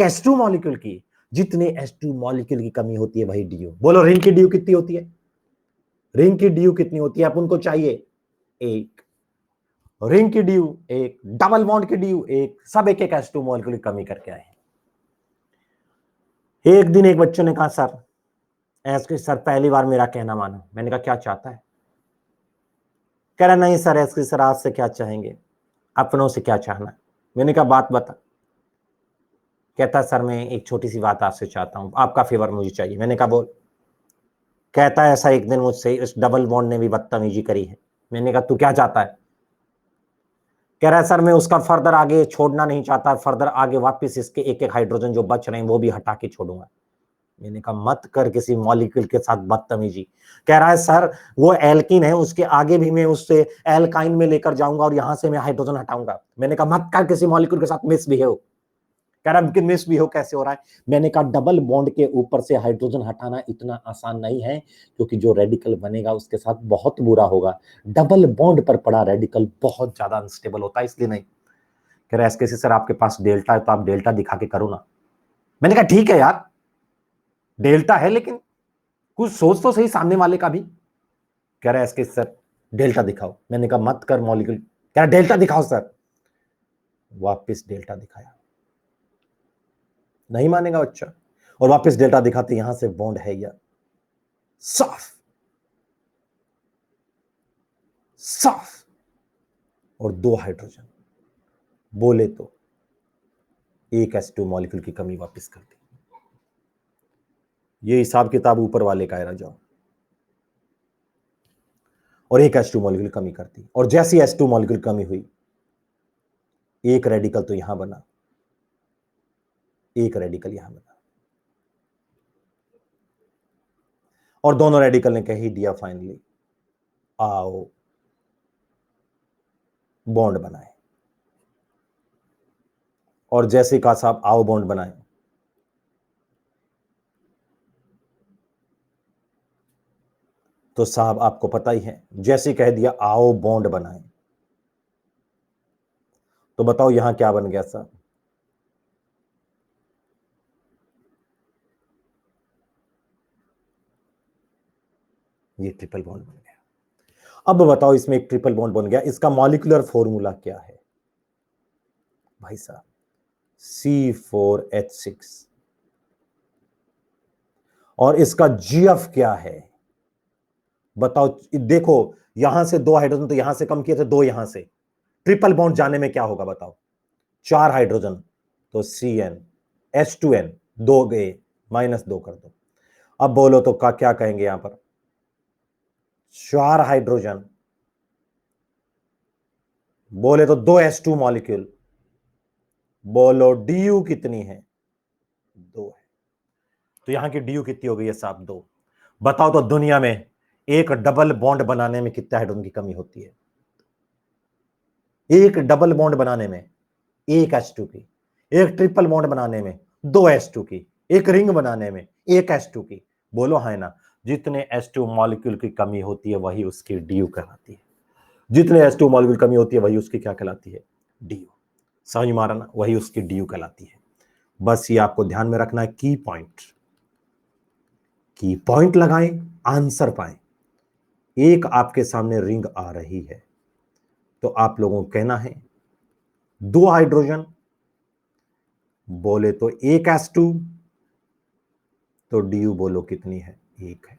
H2 मॉलिक्यूल की। जितने H2 मॉलिक्यूल की कमी होती है वही ड्यू। बोलो रिंग की ड्यू कितनी होती है, रिंग की ड्यू कितनी होती है अपन को चाहिए, एक। रिंग की ड्यू एक, डबल बॉन्ड की ड्यू एक, सब एक एक H2 मॉलिक्यूल की कमी करके आए। एक दिन एक बच्चों ने कहा सर एसके सर पहली बार मेरा कहना माना। मैंने कहा क्या चाहता है। कह रहा नहीं सर एसके सर आपसे क्या चाहेंगे, अपनों से क्या चाहना। मैंने कहा बात बता। कहता सर मैं एक छोटी सी बात आपसे चाहता हूं, आपका फेवर मुझे चाहिए। मैंने कहा बोल। कहता है ऐसा एक दिन मुझसे इस डबल बॉन्ड ने भी बदतमीजी करी है। मैंने कहा तू क्या चाहता है। कह रहा है सर मैं उसका फर्दर आगे छोड़ना नहीं चाहता, फर्दर आगे वापस इसके एक एक हाइड्रोजन जो बच रहे हैं वो भी हटा के छोड़ूंगा। मैंने कहा मत कर किसी मॉलिक्यूल के साथ बदतमीजी। कह रहा है सर वो एल्किन है, उसके आगे भी मैं उससे एल्काइन में लेकर जाऊंगा और यहां से मैं हाइड्रोजन हटाऊंगा। मैंने कहा मत कर किसी मॉलिक्यूल के साथ मिसबिहेव। कह रहा है मिसबिहेव कैसे हो रहा है। मैंने कहा डबल बॉन्ड के ऊपर से हाइड्रोजन हटाना इतना आसान नहीं है, क्योंकि जो रेडिकल बनेगा उसके साथ बहुत बुरा होगा। डबल बॉन्ड पर पड़ा रेडिकल बहुत ज्यादा अनस्टेबल होता है, इसलिए नहीं। कह रहा है कैसे सर आपके पास डेल्टा है तो आप डेल्टा दिखा के करो ना। मैंने कहा ठीक है यार डेल्टा है, लेकिन कुछ सोच तो सही सामने वाले का भी। कह रहा है एसके सर डेल्टा दिखाओ। मैंने कहा मत कर मॉलिक्यूल। कह रहा डेल्टा दिखाओ सर। वापस डेल्टा दिखाया, नहीं मानेगा बच्चा। और वापस डेल्टा दिखाते यहां से बॉन्ड है या साफ साफ और 2 हाइड्रोजन, बोले तो एक H2 मॉलिक्यूल की कमी वापस कर दी। ये हिसाब किताब ऊपर वाले का है, जाओ। और एक H2 मॉलिक्यूल कमी करती, और जैसी H2 मॉलिक्यूल कमी हुई एक रेडिकल तो यहां बना, एक रेडिकल यहां बना, और दोनों रेडिकल ने कह ही दिया फाइनली आओ बॉन्ड बनाए। और जैसे कहा साहब आओ बॉन्ड बनाए, तो साहब आपको पता ही है जैसे कह दिया आओ बॉन्ड बनाए, तो बताओ यहां क्या बन गया साहब, ये ट्रिपल बॉन्ड बन गया। अब बताओ इसमें एक ट्रिपल बॉन्ड बन गया, इसका मॉलिक्यूलर फॉर्मूला क्या है भाई साहब? C4H6। और इसका GF क्या है बताओ? देखो यहां से 2 हाइड्रोजन तो यहां से कम किए थे, 2 यहां से, ट्रिपल बॉन्ड जाने में क्या होगा बताओ? 4 हाइड्रोजन तो CnH2n, 2 गए, -2 कर दो। अब बोलो तो क्या कहेंगे यहां पर? 4 हाइड्रोजन, बोले तो 2 H2 मॉलिक्यूल, बोलो DU कितनी है? 2 है। तो यहां की DU कितनी हो गई है साहब? 2। बताओ तो दुनिया में एक डबल बॉन्ड बनाने में कितने हाइड्रोजन की कमी होती है? एक डबल बॉन्ड बनाने में 1 H2 की, एक ट्रिपल बॉन्ड बनाने में 2 H2 की, एक रिंग बनाने में 1 H2 की। बोलो है ना, जितने H2 मॉलिक्यूल की कमी होती है वही उसकी DU कहलाती है। जितने H2 मॉलिक्यूल कमी होती है वही उसकी क्या कहलाती है? DU। समझ मारा ना, वही उसकी DU कहलाती है। बस ये आपको ध्यान में रखना है, की पॉइंट लगाएं, आंसर पाएं। एक आपके सामने रिंग आ रही है तो आप लोगों को कहना है 2 हाइड्रोजन, बोले तो 1 H2, तो DU बोलो कितनी है? 1 है।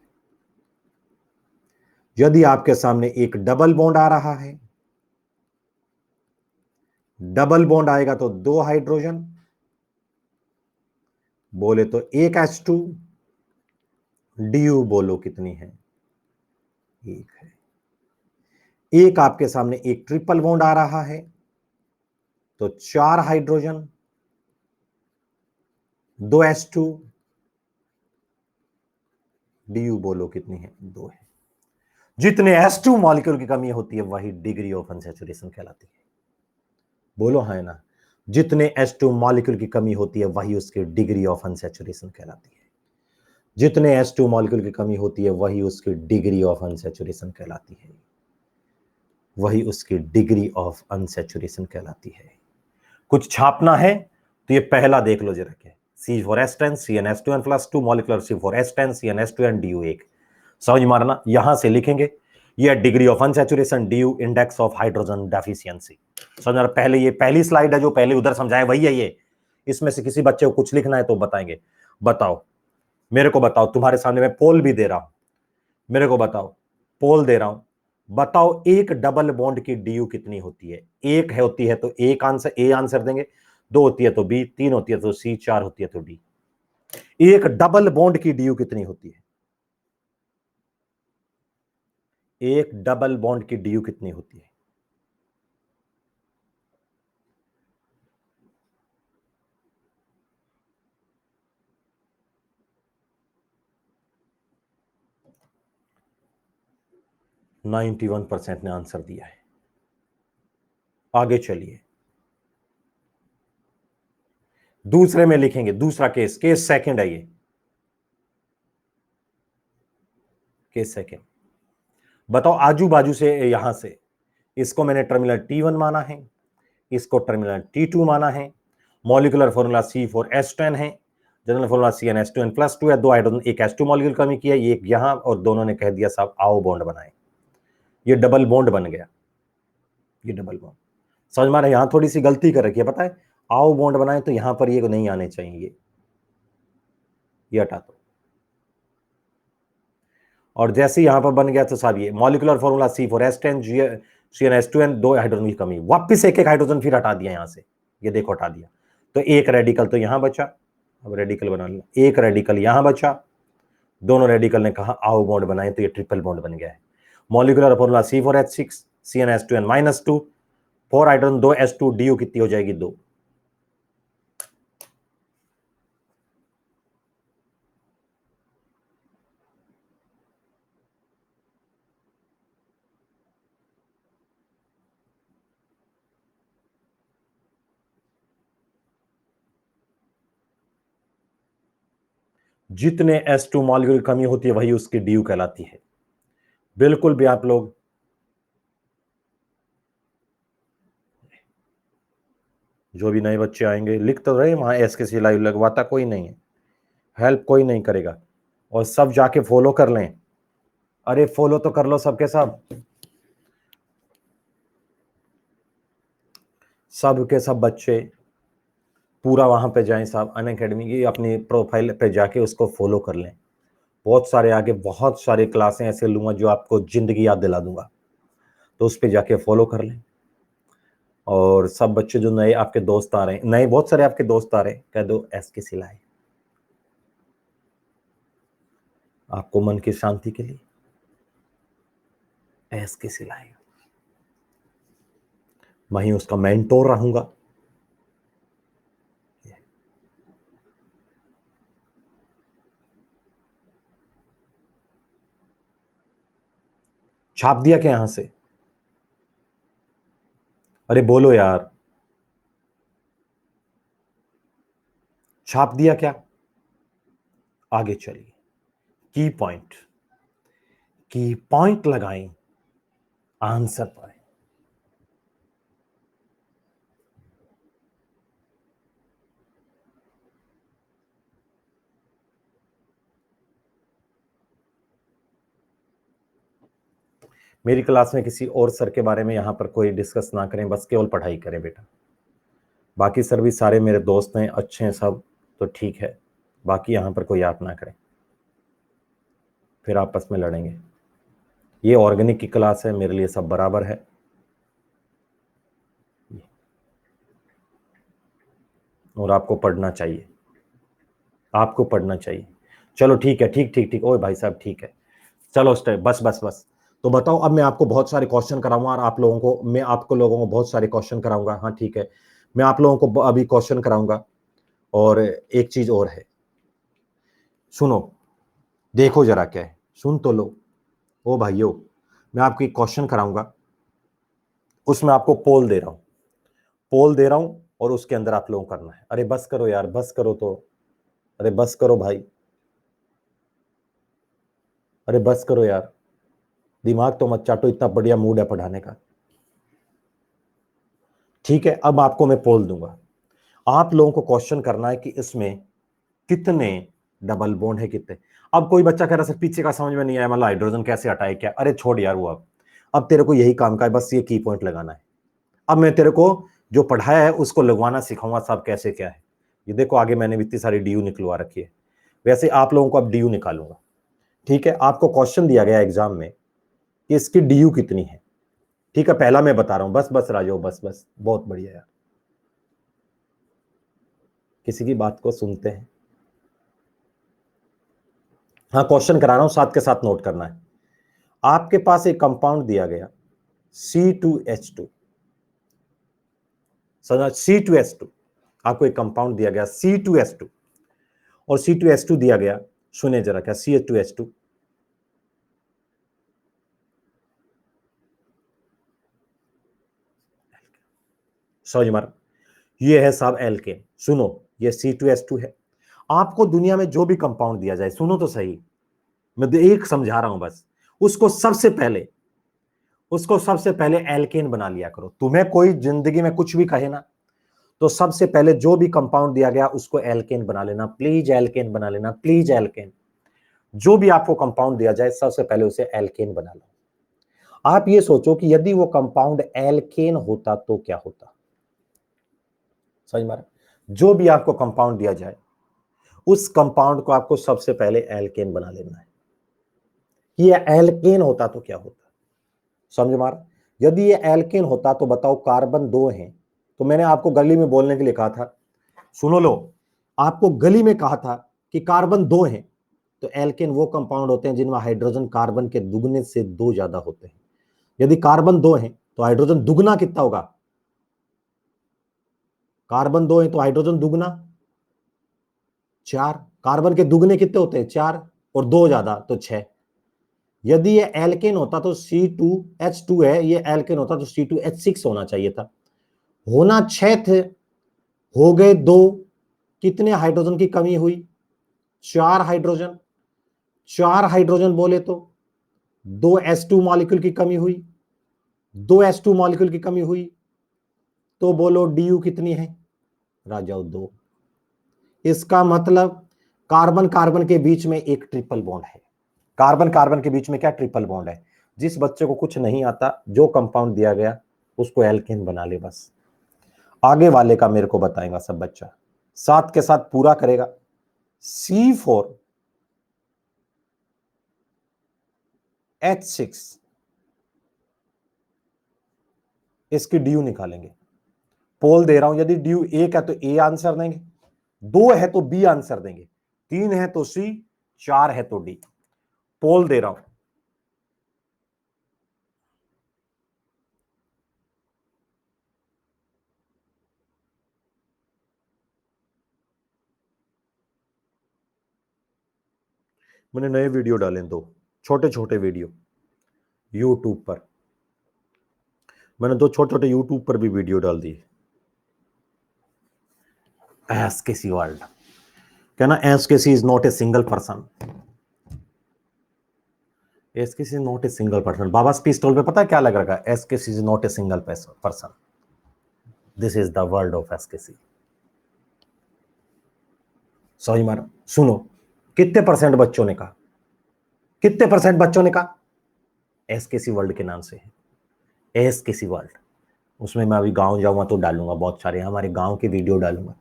यदि आपके सामने एक डबल बॉन्ड आ रहा है, डबल बॉन्ड आएगा तो 2 हाइड्रोजन, बोले तो 1 H2, DU बोलो कितनी है? 1 है। एक आपके सामने एक ट्रिपल बॉन्ड आ रहा है तो 4 हाइड्रोजन, 2 H2, DU बोलो कितनी है? 2 है। जितने H2 मॉलिक्यूल की कमी होती है वही डिग्री ऑफ अनसैचुरेशन कहलाती है। बोलो है ना, जितने H2 मॉलिक्यूल की कमी होती है वही उसकी डिग्री ऑफ अनसैचुरेशन कहलाती है। जितने H2 मॉलिक्यूल की कमी होती है वही उसकी डिग्री ऑफ अनसैचुरेशन कहलाती है। वही उसकी डिग्री ऑफ अनसैचुरेशन कहलाती है। कुछ छापना है तो ये पहला देख लो जरा के, C4H10 CnH2n+2 molecular C4H10 CnH2n DU 1। समझ मारना, यहां से लिखेंगे ये degree of unsaturation, DU index of hydrogen deficiency. समझ रहा? पहले ये पहली स्लाइड है जो पहले उधर समझाया वही है ये। इसमें से किसी बच्चे को कुछ लिखना है तो बताएंगे। बताओ, मेरे को बताओ, तुम्हारे सामने मैं पोल भी दे रहा हूं, मेरे को बताओ, पोल दे रहा हूं, बताओ एक डबल बॉन्ड की DU कितनी होती है? एक है होती है तो एक आंसर, ए आंसर देंगे, 2 होती है तो B, 3 होती है तो C, 4 होती है तो D। एक डबल बॉन्ड की DU कितनी होती है? एक डबल बॉन्ड की DU कितनी होती है? नाइन्टी 91% ने आंसर दिया है। आगे चलिए, दूसरे में लिखेंगे, दूसरा केस, केस सेकंड है ये, केस सेकंड। बताओ आजू बाजू से, यहां से इसको मैंने टर्मिनल T1 माना है, इसको टर्मिनल T2 माना है, मॉलिक्यूलर फॉर्मूला C4H10 है, जनरल फॉर्मूला CnH2n+2 है, 2 हाइड्रोजन, एक H2 मॉलिक्यूल कमी किया, एक यहां, और दोनों ने कह दिया साहब आओ बॉन्ड बनाए। ये डबल बॉन्ड बन गया, ये डबल बॉन्ड। समझ में आ रहा है? यहां थोड़ी सी गलती कर रखी है, पता है, आओ बॉन्ड बनाए तो यहां पर ये नहीं आने चाहिए, ये हटा दो। और जैसे यहां पर बन गया तो साहब ये molecular formula C4H10 CnH2n, 2 hydrogen की कमी, वापिस एक एक हाइड्रोजन फिर हटा दिया यहां से, ये देखो हटा दिया, तो एक रेडिकल तो यहां बचा, अब रेडिकल बना लिया, एक रेडिकल यहां बचा, दोनों रेडिकल ने कहा आओ बॉन्ड बनाए तो ये ट्रिपल बॉन्ड बन गया है। Molecular formula C4H6 CnH2n-2, 4 hydrogen, 2 H2, DU कितनी हो जाएगी? 2। जितने H2 मॉलिक्यूल की कमी होती है वही उसकी DU कहलाती है। बिल्कुल भी आप लोग जो भी नए बच्चे आएंगे लिख तो रहे, वहां SKC लाइव लगवाता कोई नहीं है, हेल्प कोई नहीं करेगा, और सब जाके फॉलो कर लें। अरे फॉलो तो कर लो सबके सब, सब के सब बच्चे पूरा वहां पे जाएं साहब, अनअकैडमी की अपनी प्रोफाइल पे जाके उसको फॉलो कर लें। बहुत सारे आगे बहुत सारे क्लासें ऐसे लूंगा जो आपको जिंदगी याद दिला दूंगा, तो उस पे जाके फॉलो कर लें। और सब बच्चे जो नए आपके दोस्त आ रहे हैं, नए बहुत सारे आपके दोस्त आ रहे हैं, कह दो एस की सिलाई, आपको मन की शांति के लिए एस की सिलाई, वहीं उसका मेंटोर रहूंगा। छाप दिया क्या यहां से? अरे बोलो यार, छाप दिया क्या? आगे चलिए, की पॉइंट लगाएं, आंसर पाए। मेरी क्लास में किसी और सर के बारे में यहां पर कोई डिस्कस ना करें, बस केवल पढ़ाई करें बेटा। बाकी सर भी सारे मेरे दोस्त हैं, अच्छे हैं सब, तो ठीक है, बाकी यहां पर कोई आप ना करें, फिर आपस में लड़ेंगे। ये ऑर्गेनिक की क्लास है, मेरे लिए सब बराबर है। और आपको पढ़ना चाहिए, आपको पढ़ना चाहिए। चलो ठीक है, ठीक ठीक ठीक, ओए भाई साहब ठीक है, चलो स्टेप, बस बस बस। तो बताओ, अब मैं आपको बहुत सारे क्वेश्चन कराऊंगा और आप लोगों को, मैं आपको लोगों को बहुत सारे क्वेश्चन कराऊंगा। हाँ ठीक है, मैं आप लोगों को अभी क्वेश्चन कराऊंगा। और एक चीज और है, सुनो, देखो जरा क्या है, सुन तो लो। ओ भाइयों, मैं आपको एक क्वेश्चन कराऊंगा, उसमें आपको पोल दे रहा हूं, पोल दे रहा हूं, और उसके अंदर आप लोगों को करना है। अरे बस करो यार, बस करो तो, अरे बस करो भाई, अरे बस करो यार, दिमाग तो मत चाटो, इतना बढ़िया मूड है पढ़ाने का। ठीक है, अब आपको मैं पोल दूंगा, आप लोगों को क्वेश्चन करना है कि इसमें कितने डबल बॉन्ड है, कितने। अब कोई बच्चा कह रहा सर पीछे का समझ में नहीं आया, मतलब हाइड्रोजन कैसे हटाए क्या? अरे छोड़ यार वो, अब तेरे को यही काम का है, बस ये की पॉइंट लगाना है। अब मैं तेरे को जो पढ़ाया है उसको लगवाना सिखाऊंगा साहब, कैसे क्या है। ये देखो आगे मैंने इतनी सारी डीयू निकलवा रखी है, वैसे आप लोगों को अब डीयू निकालूंगा। ठीक है, आपको क्वेश्चन दिया गया एग्जाम में कि इसकी डीयू कितनी है। ठीक है, पहला मैं बता रहा हूं, बस बस राजो, बस बस, बहुत बढ़िया यार, किसी की बात को सुनते हैं। हाँ क्वेश्चन करा रहा हूं, साथ के साथ नोट करना है। आपके पास एक कंपाउंड दिया गया C2H2, समझ, C2H2, आपको एक कंपाउंड दिया गया C2H2, और C2H2 दिया गया, सुने जरा क्या, CH2H2, समझ मार, ये है साहब एल्केन। सुनो, ये C2H2 है। आपको दुनिया में जो भी कंपाउंड दिया जाए, सुनो तो सही, मैं एक समझा रहा हूं बस, उसको सबसे पहले, उसको सबसे पहले एल्केन बना लिया करो। तुम्हें कोई जिंदगी में कुछ भी कहे ना, तो सबसे पहले जो भी कंपाउंड दिया गया उसको एल्केन बना लेना, प्लीज एल्केन बना लेना, प्लीज एल्केन। जो भी आपको कंपाउंड दिया जाए सबसे पहले उसे एल्केन बना लो। आप ये सोचो कि यदि वो कंपाउंड एल्केन होता तो क्या होता। समझ मारा, जो भी आपको कंपाउंड दिया जाए उस कंपाउंड को आपको सबसे पहले एल्केन बना लेना है। ये एल्केन होता तो क्या होता, समझ मारा। यदि ये एल्केन होता तो बताओ, कार्बन दो हैं, तो मैंने आपको गली में बोलने के लिए कहा था, सुनो लो, आपको गली में कहा था कि कार्बन दो हैं, तो एल्केन वो कंपाउंड होते हैं जिनमें हाइड्रोजन कार्बन के दुगने से दो ज्यादा होते हैं। यदि कार्बन दो हैं तो हाइड्रोजन दुगना कितना होगा, कार्बन दो है तो हाइड्रोजन दुगना चार, कार्बन के दुगने कितने होते हैं, चार, और दो ज्यादा तो छह। यदि ये एल्केन होता तो C2H2 है, ये एल्केन होता तो C2H6 होना चाहिए था, होना छह थे, हो गए दो, कितने हाइड्रोजन की कमी हुई, चार हाइड्रोजन, चार हाइड्रोजन बोले तो दो S2 मॉलिक्यूल की कमी हुई, दो S2 मॉलिक्यूल की कमी हुई, तो बोलो डीयू कितनी है राजाओ, दो। इसका मतलब कार्बन कार्बन के बीच में एक ट्रिपल बॉन्ड है, कार्बन कार्बन के बीच में क्या, ट्रिपल बॉन्ड है। जिस बच्चे को कुछ नहीं आता, जो कंपाउंड दिया गया उसको एल्केन बना ले बस। आगे वाले का मेरे को बताएगा सब बच्चा, साथ के साथ पूरा करेगा। C4H6, इसकी ड्यू निकालेंगे। पोल दे रहा हूं, यदि ड्यू 1 है तो ए आंसर देंगे, 2 है तो बी आंसर देंगे, 3 है तो सी, 4 है तो डी। पोल दे रहा हूं, मैंने नए वीडियो डाले 2 छोटे छोटे वीडियो यूट्यूब पर, मैंने 2 छोटे छोटे यूट्यूब पर भी वीडियो डाल दिए। एसकेसी वर्ल्ड, कहना SKC is not a single person, SKC is not a single person. बाबा पिस्टल पे पता है क्या लग रहा है? SKC is not a single person, this is the world of SKC. Sorry मारा, सुनो, कितने परसेंट बच्चों ने कहा, कितने परसेंट बच्चों ने कहा एसकेसी वर्ल्ड के नाम से है, एसकेसी वर्ल्ड। उसमें मैं अभी गांव जाऊंगा तो डालूंगा, बहुत सारे हमारे गांव के वीडियो डालूंगा,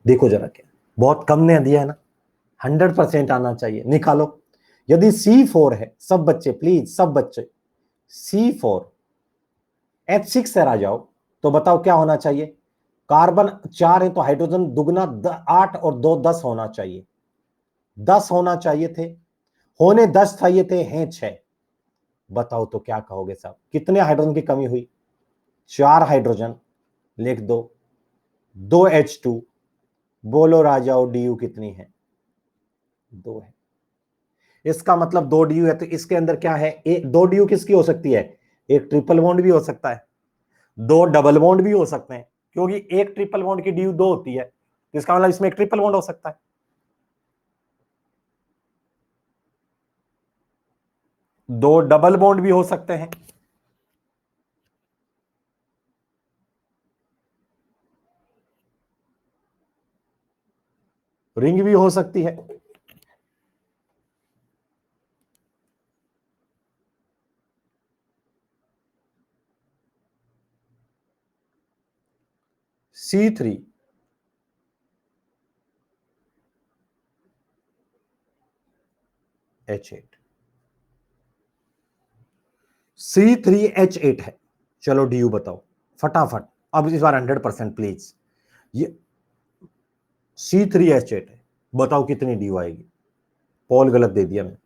देखो जरा क्या, बहुत कम ने दिया है ना, 100% आना चाहिए, निकालो। यदि C4 है, सब बच्चे प्लीज, सब बच्चे C4H6 से आ जाओ, तो बताओ क्या होना चाहिए? कार्बन 4 है तो हाइड्रोजन दुगना 8 और 2 10 होना चाहिए, 10 होना चाहिए थे, होने 10 चाहिए थे, हैं 6। बताओ तो क्या कहोगे साहब, कितने हाइड्रोजन की कमी हुई? 4 हाइड्रोजन लिख दो, 2H2, बोलो राजाओ डी कितनी है? 2 है। इसका मतलब 2 डी है तो इसके अंदर क्या है? 2 डी किसकी हो सकती है? एक ट्रिपल बॉन्ड भी हो सकता है, 2 डबल बॉन्ड भी हो सकते हैं, क्योंकि एक ट्रिपल बॉन्ड की डी 2 होती है, तो इसका मतलब इसमें एक ट्रिपल बॉन्ड हो सकता है, 2 डबल बॉन्ड भी हो सकते हैं, रिंग भी हो सकती है। C3H8, C3H8 है। चलो डी बताओ फटाफट, अब इस बार 100% प्लीज। ये C3H8 है, बताओ कितनी डी आएगी? पॉल गलत दे दिया मैं,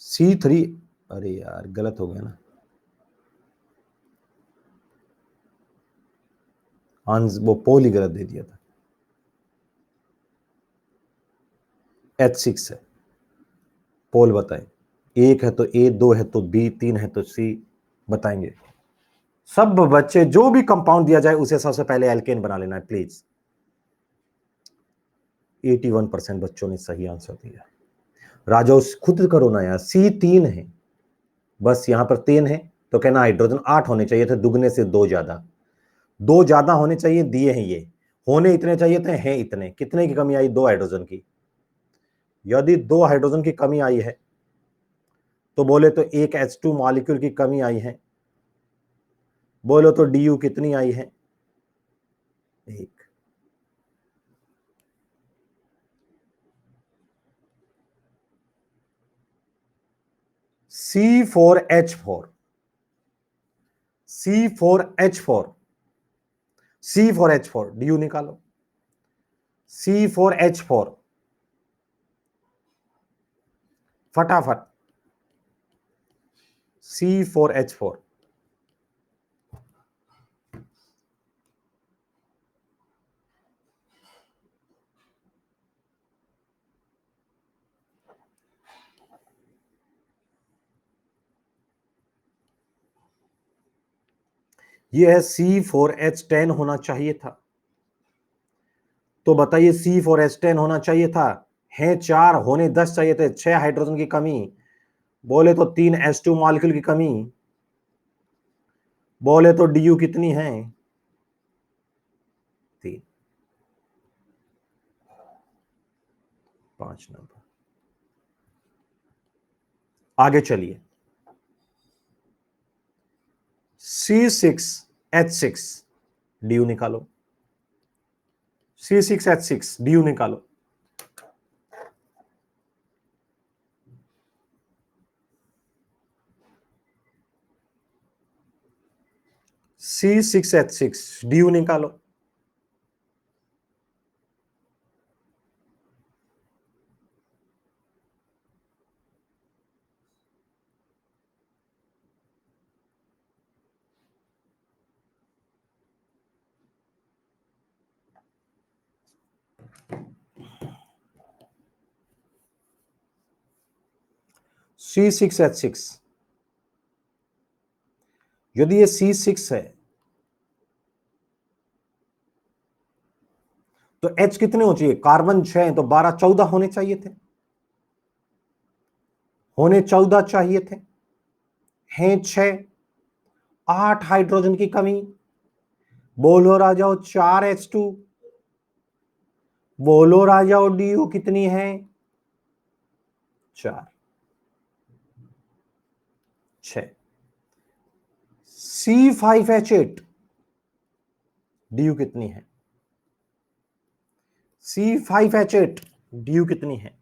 C3, अरे यार गलत हो गया ना, वो पोल ही गलत दे दिया था। H6 है, पोल बताएं, 1 है तो A, 2 है तो B, 3 है तो C, बताएंगे सब बच्चे। जो भी कंपाउंड दिया जाए उसे सबसे पहले एल्केन बना लेना है प्लीज। 81% बच्चों ने सही आंसर दिया। राजा खुद करो ना यार, C3 है, बस यहां पर 3 है तो कहना हाइड्रोजन 8 होने चाहिए थे, दुगने से 2 ज्यादा, 2 ज्यादा होने चाहिए, दिए हैं ये, होने इतने चाहिए थे, हैं इतने, कितने की कमी आई? 2 हाइड्रोजन की। यदि 2 हाइड्रोजन की कमी आई है तो बोले तो एक H2 मॉलिक्यूल की कमी आई है, बोलो तो डी कितनी आई है? 1। C4H4, C4H4, C4H4 डी निकालो, C4H4 फटाफट, C4H4। ये है C4H10 होना चाहिए था, तो बताइए C4H10 होना चाहिए था, है 4, होने 10 चाहिए थे, 6 हाइड्रोजन की कमी, बोले तो 3 H2 मॉलिक्यूल की कमी, बोले तो डी कितनी है? 3, 5 नंबर। आगे चलिए, C6 H6 DU निकालो, C6H6 DU निकालो, C6H6 DU निकालो, C6H6, यदि ये C6 है तो H कितने हो चाहिए, कार्बन 6 है तो 12 14 होने चाहिए थे, 14 चाहिए थे, हैं 6, 8 हाइड्रोजन की कमी, बोलो आ जाओ 4H2, बोलो आ जाओ DU कितनी है 4, 6, C5H8 DU कितनी है, C5H8 DU कितनी है,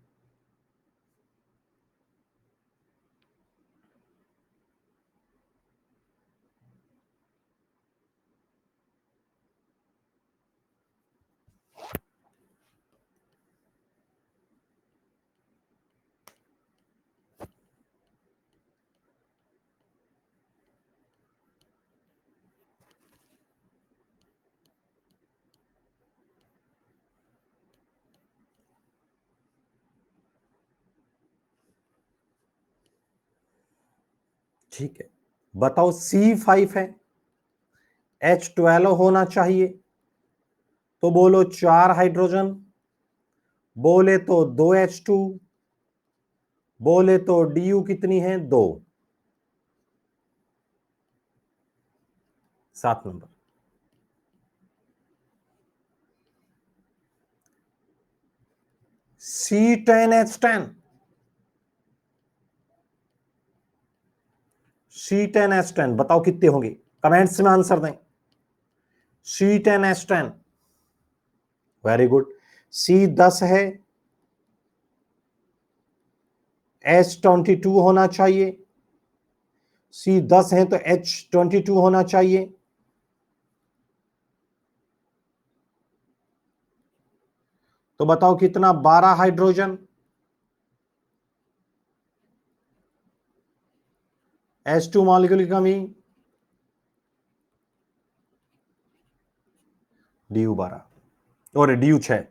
ठीक है, बताओ C5 है, H12 होना चाहिए, तो बोलो 4 हाइड्रोजन, बोले तो 2H2, बोले तो DU कितनी है 2, 7 नंबर, C10H10, C10H10 बताओ कितने होंगे, कमेंट्स में आंसर दें, C10H10, वेरी गुड, C10 है, H22 होना चाहिए, C10 है तो H22 होना चाहिए, तो बताओ कितना, 12 हाइड्रोजन, H2 मॉलिक्यूल की कमी, DU 12 और DU 6,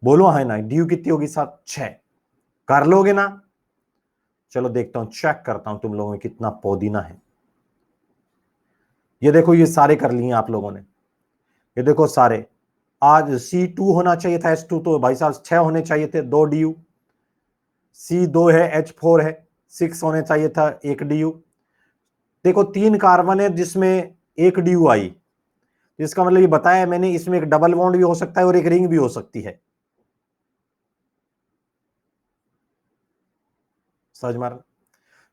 बोलो है ना, DU कितनी होगी साथ 6, कर लोगे ना, चलो देखता हूं, चेक करता हूं तुम लोगों में कितना पुदीना है, ये देखो ये सारे कर लिए आप लोगों ने, ये देखो सारे, आज C2 होना चाहिए था, H2 तो भाई साहब 6 होने चाहिए थे, 2 DU, C2 है, H4 है, 6 होने चाहिए था, 1 DU, देखो 3 कार्बन है जिसमें 1 DU आई, इसका मतलब ये बताया मैंने, इसमें एक डबल बॉन्ड भी हो सकता है और एक रिंग भी हो सकती है, समझ मार,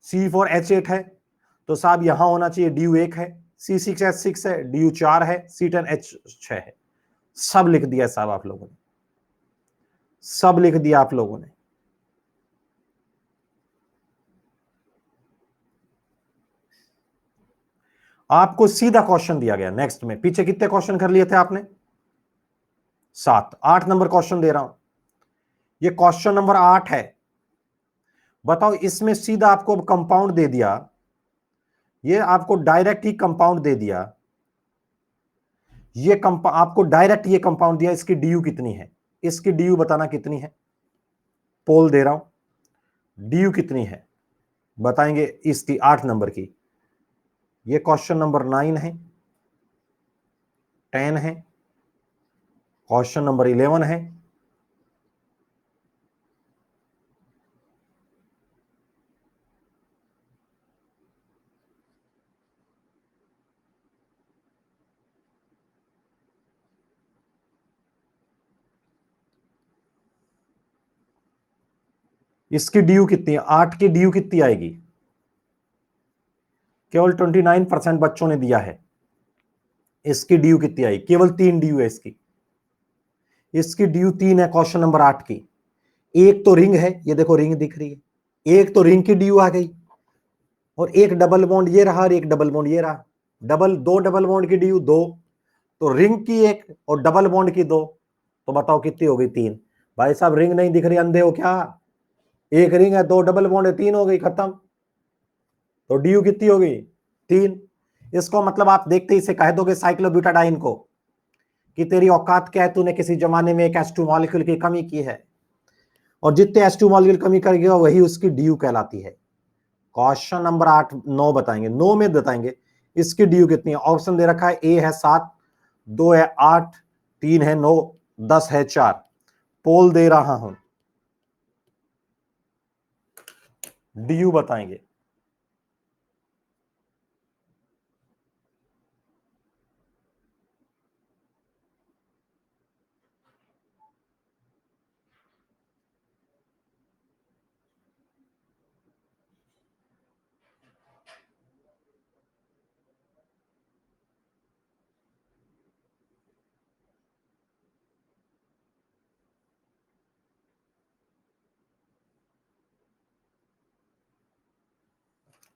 C4H8 है तो साहब यहां होना चाहिए DU 1 है, C6H6 है, DU 4 है, C10H6 है, सब लिख दिया साहब आप लोगों ने, सब लिख दिया आप लोगों ने, आपको सीधा क्वेश्चन दिया गया, नेक्स्ट में पीछे कितने क्वेश्चन कर लिए थे आपने, 7, 8 नंबर क्वेश्चन दे रहा हूं, ये क्वेश्चन नंबर 8 है, बताओ इसमें सीधा आपको कंपाउंड दे दिया, ये आपको डायरेक्ट ही कंपाउंड दे दिया, ये आपको डायरेक्ट ये कंपाउंड दिया, इसकी DU कितनी है, इसकी DU बताना कितनी है, पोल दे रहा हूं, DU कितनी है बताएंगे, इसकी 8 नंबर की, ये क्वेश्चन नंबर 9 है, 10 है, क्वेश्चन नंबर 11 है, इसकी DU कितनी है, 8 की DU कितनी आएगी, केवल 29% बच्चों ने दिया है। इसकी ड्यू कितनी आई? केवल 3 ड्यू है इसकी। इसकी ड्यू 3 है क्वेश्चन नंबर 8 की। एक तो रिंग है, ये देखो रिंग दिख रही है, एक तो रिंग की ड्यू आ गई, और एक डबल बॉन्ड ये रहा और एक डबल बॉन्ड ये रहा। दो डबल बॉन्ड की ड्यू 2, तो रिंग की एक और डबल बॉन्ड की 2, तो बताओ कितनी हो गई? 3। भाई साहब रिंग नहीं दिख रही, अंधे हो क्या? एक रिंग है, 2 डबल बॉन्ड है, 3 हो गई, खत्म। तो ड्यू कितनी हो गई? 3। इसको मतलब आप देखते ही से कह दोगे साइक्लोब्यूटाडाइन को कि तेरी औकात क्या है, तूने किसी जमाने में एक H2 मॉलिक्यूल की कमी की है, और जितने H2 मॉलिक्यूल कमी कर गया वही उसकी ड्यू कहलाती है। क्वेश्चन नंबर 8 9 बताएंगे, 9 में बताएंगे इसकी ड्यू कितनी है। ऑप्शन दे रखा है, ए है 7, 2 है 8, 3 है 9, 10 है 4। पोल दे रहा हूं, ड्यू बताएंगे।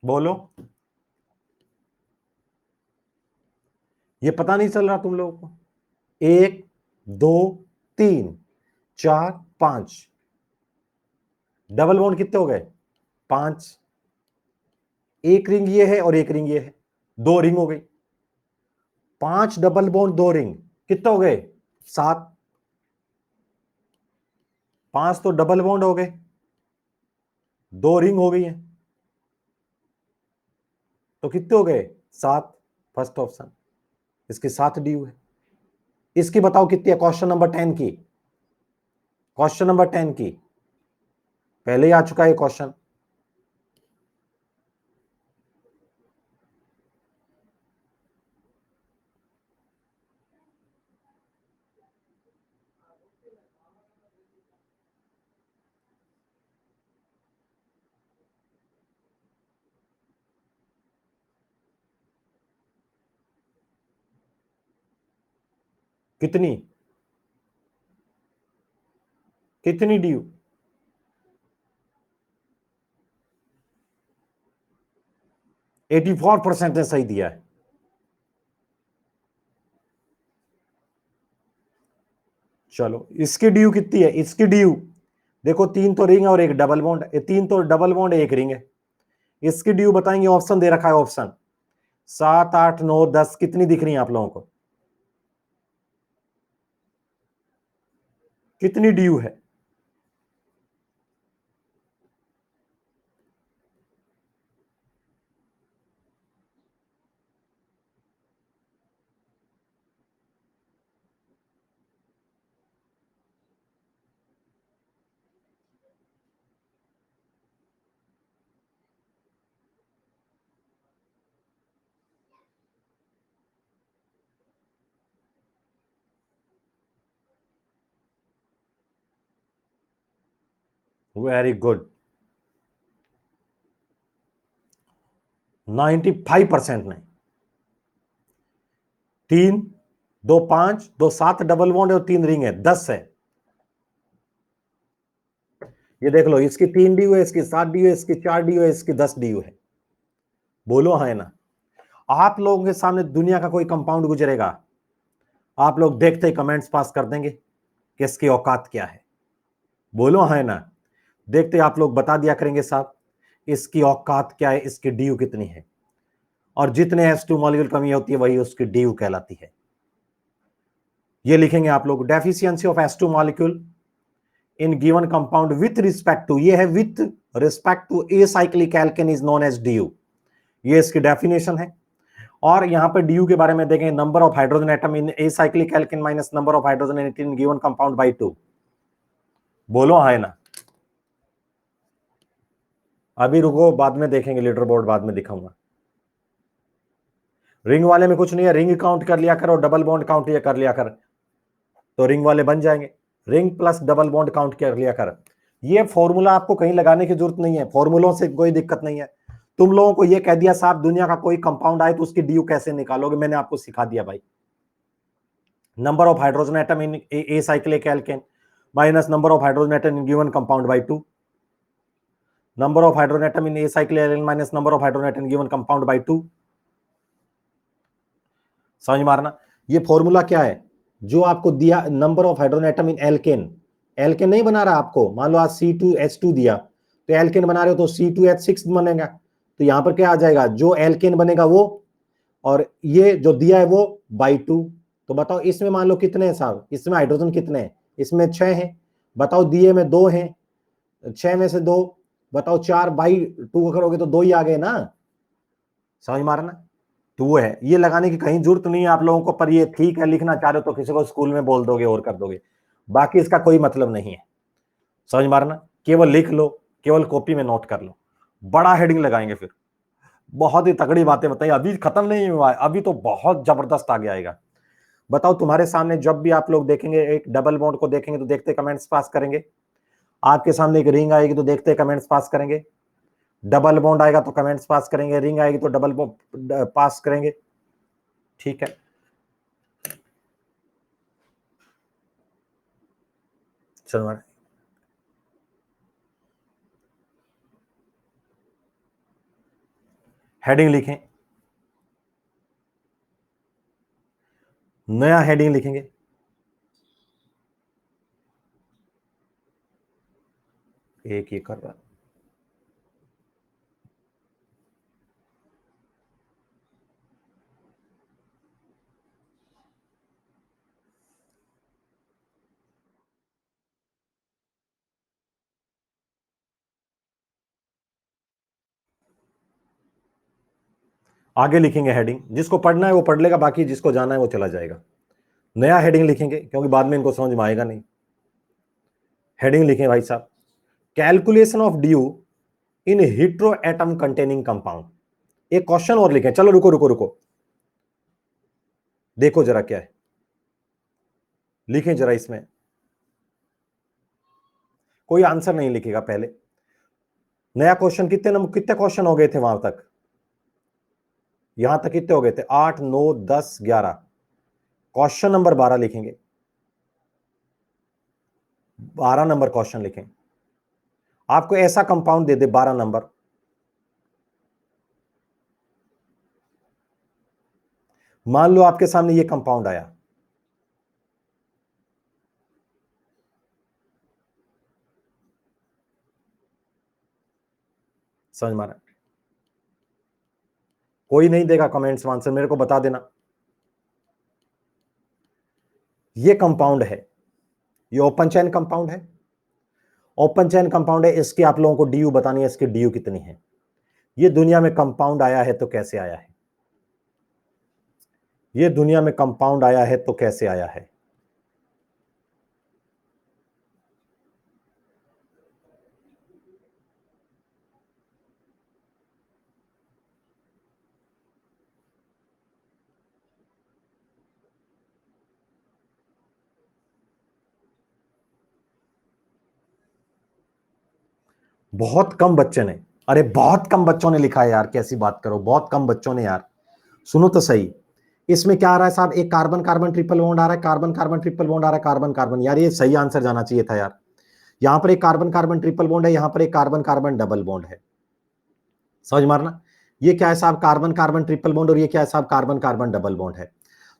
बोलो, ये पता नहीं चल रहा तुम लोगों को? 1 2 3 4 5 डबल बॉन्ड कितने हो गए? 5। एक रिंग ये है और एक रिंग ये है, 2 रिंग हो गई। 5 डबल बॉन्ड 2 रिंग कितने हो गए? 7। 5 तो डबल बॉन्ड हो गए, 2 रिंग हो गई है, तो कितने हो गए? 7। फर्स्ट ऑप्शन, इसकी 7 ड्यू है। इसकी बताओ कितनी है? क्वेश्चन नंबर 10 की, क्वेश्चन नंबर 10 की पहले ही आ चुका है क्वेश्चन। कितनी कितनी ड्यू? 84% ने सही दिया है। चलो इसकी ड्यू कितनी है? इसकी ड्यू देखो, 3 तो रिंग है और एक डबल बॉन्ड, 3 तो डबल बॉन्ड एक रिंग है। इसकी ड्यू बताएंगे, ऑप्शन दे रखा है, ऑप्शन 7 8 9 10 कितनी दिख रही है आप लोगों को? कितनी ड्यू है? वेरी गुड, 95% नहीं। 3 2 5 2 7 डबल बॉन्ड और 3 रिंग है, 10 है। ये देख लो, इसकी 3 ड्यू है, इसकी 7 ड्यू है, इसकी 4 ड्यू है, इसकी 10 ड्यू है। बोलो हाँ है ना? आप लोगों के सामने दुनिया का कोई कंपाउंड गुजरेगा, आप लोग देखते ही कमेंट्स पास कर देंगे कि इसकी औकात क्या है। बोलो हाँ है ना? देखते आप लोग बता दिया करेंगे साहब इसकी औकात क्या है, इसकी ड्यू कितनी है, और जितने H2 मॉलिक्यूल कमी होती है वही उसकी ड्यू कहलाती है। ये लिखेंगे आप लोग, deficiency of H2 molecule in given compound with respect to, ये है with respect to acyclic alkane is known as due, ये इसकी डेफिनेशन है। और यहां पे ड्यू के बारे में देखें, number of hydrogen atom in acyclic alkane minus number of hydrogen in given compound by 2। बोलो हाँ है ना? अभी रुको, बाद में देखेंगे, लीडर बोर्ड बाद में दिखाऊंगा। रिंग वाले में कुछ नहीं है, रिंग काउंट कर लिया कर और डबल बॉन्ड काउंट ये कर लिया कर, तो रिंग वाले बन जाएंगे। Ring plus double bond count कर लिया कर। ये फॉर्मूला आपको कहीं लगाने की जरूरत नहीं है, फॉर्मूलों से कोई दिक्कत नहीं है। तुम लोगों को ये कह दिया साहब दुनिया का कोई कंपाउंड आए तो उसकी ड्यू कैसे निकालोगे, मैंने आपको सिखा दिया भाई। Number of hydrogen atom in a cyclic alkane minus number of hydrogen atom in given compound by 2, number of hydrogen atom in a cyclic alkane minus number of hydrogen atom in given compound by 2। समझ मारना, ये formula क्या है जो आपको दिया, number of hydrogen atom in alkane, alkane नहीं बना रहा आपको, मान लो आज C2H2 दिया तो एल्केन बना रहे हो तो C2H6 बनेगा, तो यहां पर क्या आ जाएगा, जो एल्केन बनेगा वो, और ये जो दिया है वो बाई 2। तो बताओ इसमें मान लो कितने हैं साहब, इसमें हाइड्रोजन कितने हैं, इसमें 6 हैं, बताओ दिए में 2 हैं, 6 में से 2, बताओ 4 बाई 2 करोगे तो 2 ही आ गए ना। समझ मारना, तो वो है, ये लगाने की कहीं जरूरत नहीं है आप लोगों को, पर ये ठीक है, लिखना चाह रहे हो तो किसी को स्कूल में बोल दोगे और कर दोगे, बाकी इसका कोई मतलब नहीं है। समझ मारना, केवल लिख लो, केवल कॉपी में नोट कर लो, बड़ा हेडिंग लगाएंगे फिर, बहुत ही तगड़ी बातें बताइए, अभी खत्म नहीं हुआ है, अभी तो बहुत जबरदस्त आगे आएगा। बताओ तुम्हारे सामने जब भी आप लोग देखेंगे एक डबल बॉन्ड को देखेंगे तो देखते कमेंट्स पास करेंगे, आपके सामने एक रिंग आएगी तो देखते कमेंट्स पास करेंगे, डबल बॉन्ड आएगा तो कमेंट्स पास करेंगे, रिंग आएगी तो डबल पास करेंगे, ठीक है। चलो हेडिंग लिखें, नया हेडिंग लिखेंगे, एक ये कर रहा, आगे लिखेंगे हेडिंग, जिसको पढ़ना है वो पढ़ लेगा, बाकी जिसको जाना है वो चला जाएगा। नया हेडिंग लिखेंगे क्योंकि बाद में इनको समझ में आएगा नहीं। हेडिंग लिखें भाई साहब, calculation of due in hetero atom containing compound. एक क्वेश्चन और लिखें, चलो रुको रुको रुको, देखो जरा क्या है, लिखें जरा, इसमें कोई आंसर नहीं लिखेगा पहले। नया क्वेश्चन, कितने क्वेश्चन हो गए थे वहां तक, यहां तक कितने हो गए थे, 8 9 10 11, क्वेश्चन नंबर 12 लिखेंगे, 12 नंबर क्वेश्चन लिखें। आपको ऐसा कंपाउंड दे दे 12 नंबर, मान लो आपके सामने ये कंपाउंड आया, समझ मारा, कोई नहीं देगा कमेंट्स में आंसर, मेरे को बता देना। ये कंपाउंड है, ये ओपन चेन कंपाउंड है, ओपन चेन कंपाउंड है, इसकी आप लोगों को ड्यू बतानी है, इसकी ड्यू कितनी है। ये दुनिया में कंपाउंड आया है तो कैसे आया है, ये दुनिया में कंपाउंड आया है तो कैसे आया है। बहुत कम बच्चे ने, अरे बहुत कम बच्चों ने लिखा है यार, कैसी बात करो, बहुत कम बच्चों ने यार, सुनो तो सही। इसमें क्या आ रहा है साहब, एक कार्बन कार्बन ट्रिपल बॉन्ड आ रहा है, कार्बन कार्बन ट्रिपल बॉन्ड आ रहा है, कार्बन कार्बन, यार ये सही आंसर जाना चाहिए था यार। यहां पर एक कार्बन कार्बन ट्रिपल बॉन्ड है, यहां पर एक कार्बन कार्बन डबल बॉन्ड है, समझ मारना। ये क्या है साहब, कार्बन कार्बन ट्रिपल बॉन्ड, और ये क्या है साहब, कार्बन कार्बन डबल बॉन्ड है।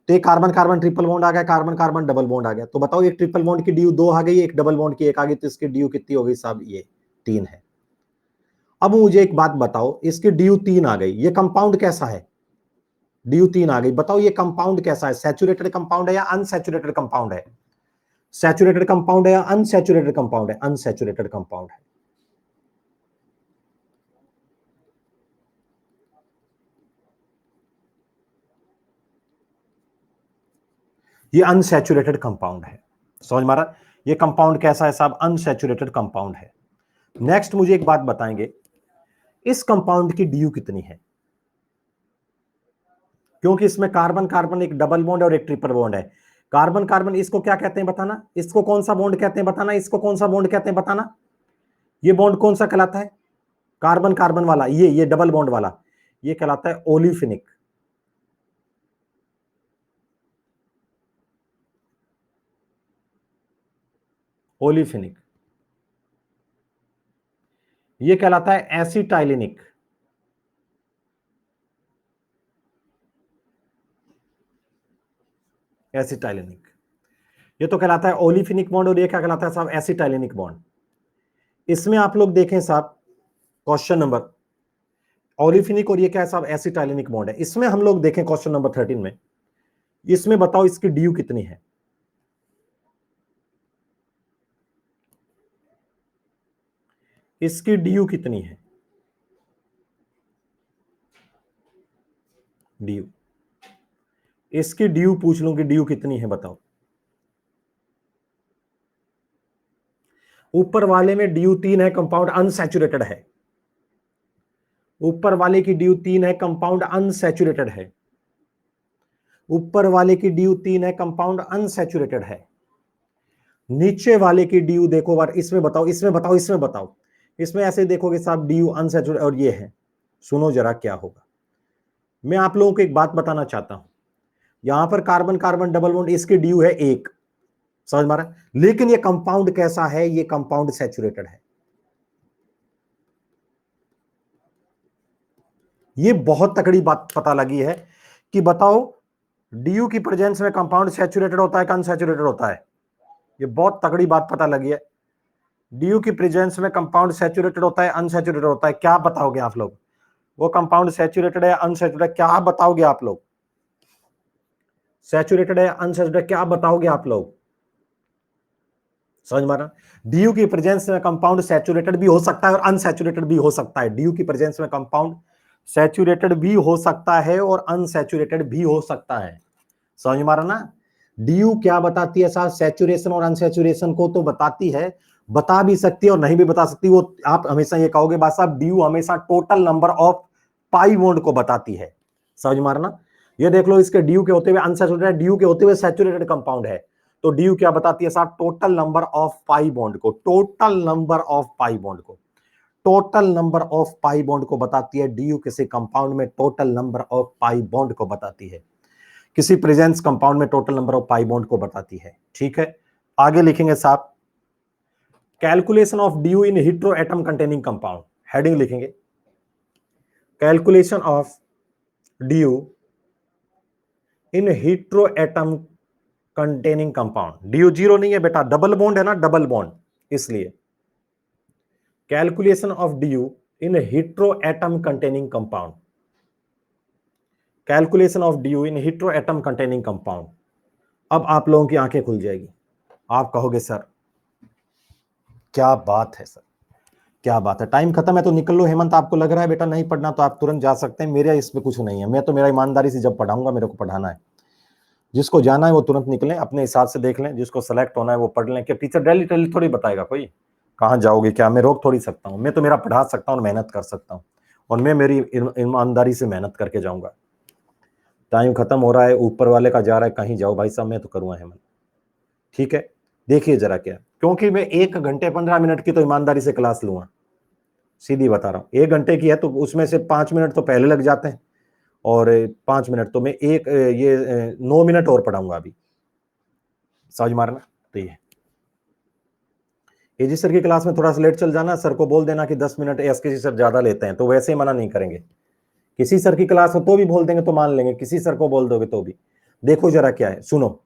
तो एक कार्बन कार्बन ट्रिपल बॉन्ड आ गया, कार्बन कार्बन डबल बॉन्ड आ गया, तो बताओ एक ट्रिपल बॉन्ड की ड्यू 2 आ गई, एक डबल बॉन्ड की 1 आ गई, तो इसकी ड्यू कितनी हो गई साहब, ये 3 है। अब मुझे एक बात बताओ, इसकी ड्यू 3 आ गई, ये कंपाउंड कैसा है, ड्यू 3 आ गई, बताओ ये कंपाउंड कैसा है, सैचुरेटेड कंपाउंड है या अनसैचुरेटेड कंपाउंड है, सैचुरेटेड कंपाउंड है या अनसैचुरेटेड कंपाउंड है, अनसैचुरेटेड कंपाउंड है। ये अनसैचुरेटेड कंपाउंड है, समझ मारा, ये कंपाउंड कैसा है साहब, अनसैचुरेटेड कंपाउंड है। नेक्स्ट मुझे एक बात बताएंगे, इस कंपाउंड की ड्यू कितनी है, क्योंकि इसमें कार्बन कार्बन एक डबल बॉन्ड और एक ट्रिपल बॉन्ड है। कार्बन कार्बन इसको क्या कहते हैं बताना, इसको कौन सा बॉन्ड कहते हैं बताना, इसको कौन सा बॉन्ड कहते हैं बताना, ये बॉन्ड कौन सा कहलाता है, कार्बन कार्बन वाला ये डबल बॉन्ड वाला, ये कहलाता है ओलिफिनिक। ओलिफिनिक। ये कहलाता है एसिटाइलिनिक। एसिटाइलिनिक, ये तो कहलाता है ओलिफिनिक बॉन्ड, और ये क्या कहलाता है साहब? एसिटाइलिनिक बॉन्ड। इसमें आप लोग देखें साहब, क्वेश्चन नंबर, ओलिफिनिक और ये क्या है साहब? एसिटाइलिनिक बॉन्ड है। इसमें हम लोग देखें क्वेश्चन नंबर 13 में, इसमें बताओ इसकी ड्यू कितनी है? इसकी ड्यू कितनी है? ड्यू, इसकी ड्यू पूछ लूं कि ड्यू कितनी है, बताओ। ऊपर वाले में ड्यू 3 है, कंपाउंड अनसैचुरेटेड है। ऊपर वाले की ड्यू 3 है, कंपाउंड अनसैचुरेटेड है। ऊपर वाले की ड्यू 3 है, कंपाउंड अनसैचुरेटेड है। नीचे वाले की ड्यू देखो बार, इसमें बताओ, इसमें बताओ, इसमें बताओ। इसमें ऐसे देखोगे साहब ड्यू अनसैचुरेटेड और ये है। सुनो जरा क्या होगा। मैं आप लोगों को एक बात बताना चाहता हूं, यहां पर कार्बन कार्बन डबल बॉन्ड, इसकी ड्यू है 1, समझ में आ रहा है? लेकिन ये कंपाउंड कैसा है? ये कंपाउंड सैचुरेटेड है। ये बहुत तकड़ी बात पता लगी है कि बताओ डीयू की प्रेजेंस में कंपाउंड सैचुरेटेड होता है कि अनसैचुरेटेड होता है? ये बहुत तगड़ी बात पता लगी है। डीयू की प्रेजेंस में कंपाउंड सैचुरेटेड होता है, अनसैचुरेटेड होता है? क्या बताओगे आप लोग? वो कंपाउंड सैचुरेटेड है, अनसैचुरेटेड, क्या बताओगे आप लोग? सैचुरेटेड है, अनसैचुरेटेड, क्या बताओगे आप लोग? समझ मारा? डीयू की प्रेजेंस में कंपाउंड सैचुरेटेड भी हो सकता है और अनसैचुरेटेड भी हो सकता है। डीयू की प्रेजेंस में कंपाउंड सैचुरेटेड भी हो सकता है और अनसैचुरेटेड भी हो सकता है। समझ मारा ना? डीयू क्या बताती है साहब? सैचुरेशन और अनसैचुरेशन को तो बताती है, बता भी सकती है और नहीं भी बता सकती। वो आप हमेशा ये कहोगे बात साहब, डीयू हमेशा total number of pi bond को बताती है। समझ मारना? ये देख लो, इसके डीयू के होते हुए अनसैचुरेटेड, डीयू के होते हुए सैचुरेटेड कंपाउंड है। तो डीयू क्या बताती है साहब? Total number of pi bond को, total number of pi bond को, total number of pi bond को बताती है। डीयू किसी कंपाउंड में total number of pi bond को बताती है, किसी प्रेजेंस कंपाउंड में total number of pi bond को बताती है। ठीक है, आगे लिखेंगे साहब, calculation of DU in hetero atom containing compound. Heading लिखेंगे, calculation of DU in hetero atom containing compound. DU zero नहीं है बेटा, डबल बॉन्ड है ना, डबल बॉन्ड, इसलिए calculation of DU in hetero atom containing compound, calculation of DU in hetero atom containing compound. अब आप लोगों की आंखें खुल जाएगी, आप कहोगे सर क्या बात है, सर क्या बात है, टाइम खत्म है तो निकल लो। हेमंत आपको लग रहा है बेटा नहीं पढ़ना तो आप तुरंत जा सकते हैं, मेरा इसमें कुछ नहीं है। मैं तो मेरा ईमानदारी से जब पढ़ाऊंगा मेरे को पढ़ाना है, जिसको जाना है वो तुरंत निकलें, अपने हिसाब से देख लें, जिसको सेलेक्ट होना है वो पढ़ लें। कि टीचर डेली डेली थोड़ी बताएगा कोई कहाँ जाओगे क्या, मैं रोक थोड़ी सकता हूँ। मैं तो मेरा पढ़ा सकता हूँ और मेहनत कर सकता हूँ, और मैं मेरी ईमानदारी से मेहनत करके जाऊंगा। टाइम खत्म हो रहा है, ऊपर वाले का जा रहा है, कहीं जाओ भाई साहब, मैं तो करूँगा हेमंत। ठीक है, देखिए जरा क्या, क्योंकि मैं 1 घंटे 15 मिनट की तो ईमानदारी से क्लास लूंगा, सीधी बता रहा हूँ। 1 घंटे की है तो उसमें से 5 मिनट तो पहले लग जाते हैं, और 5 मिनट तो मैं 9 मिनट और पढ़ाऊंगा अभी। समझ मारना? तो ये एजी सर की क्लास में थोड़ा सा लेट चल जाना, सर को बोल देना कि 10 मिनट एसकेसी सर ज्यादा लेते हैं, तो वैसे ही मना नहीं करेंगे। किसी सर की क्लास हो तो भी बोल देंगे तो मान लेंगे, किसी सर को बोल दोगे तो भी। देखो जरा क्या है, सुनो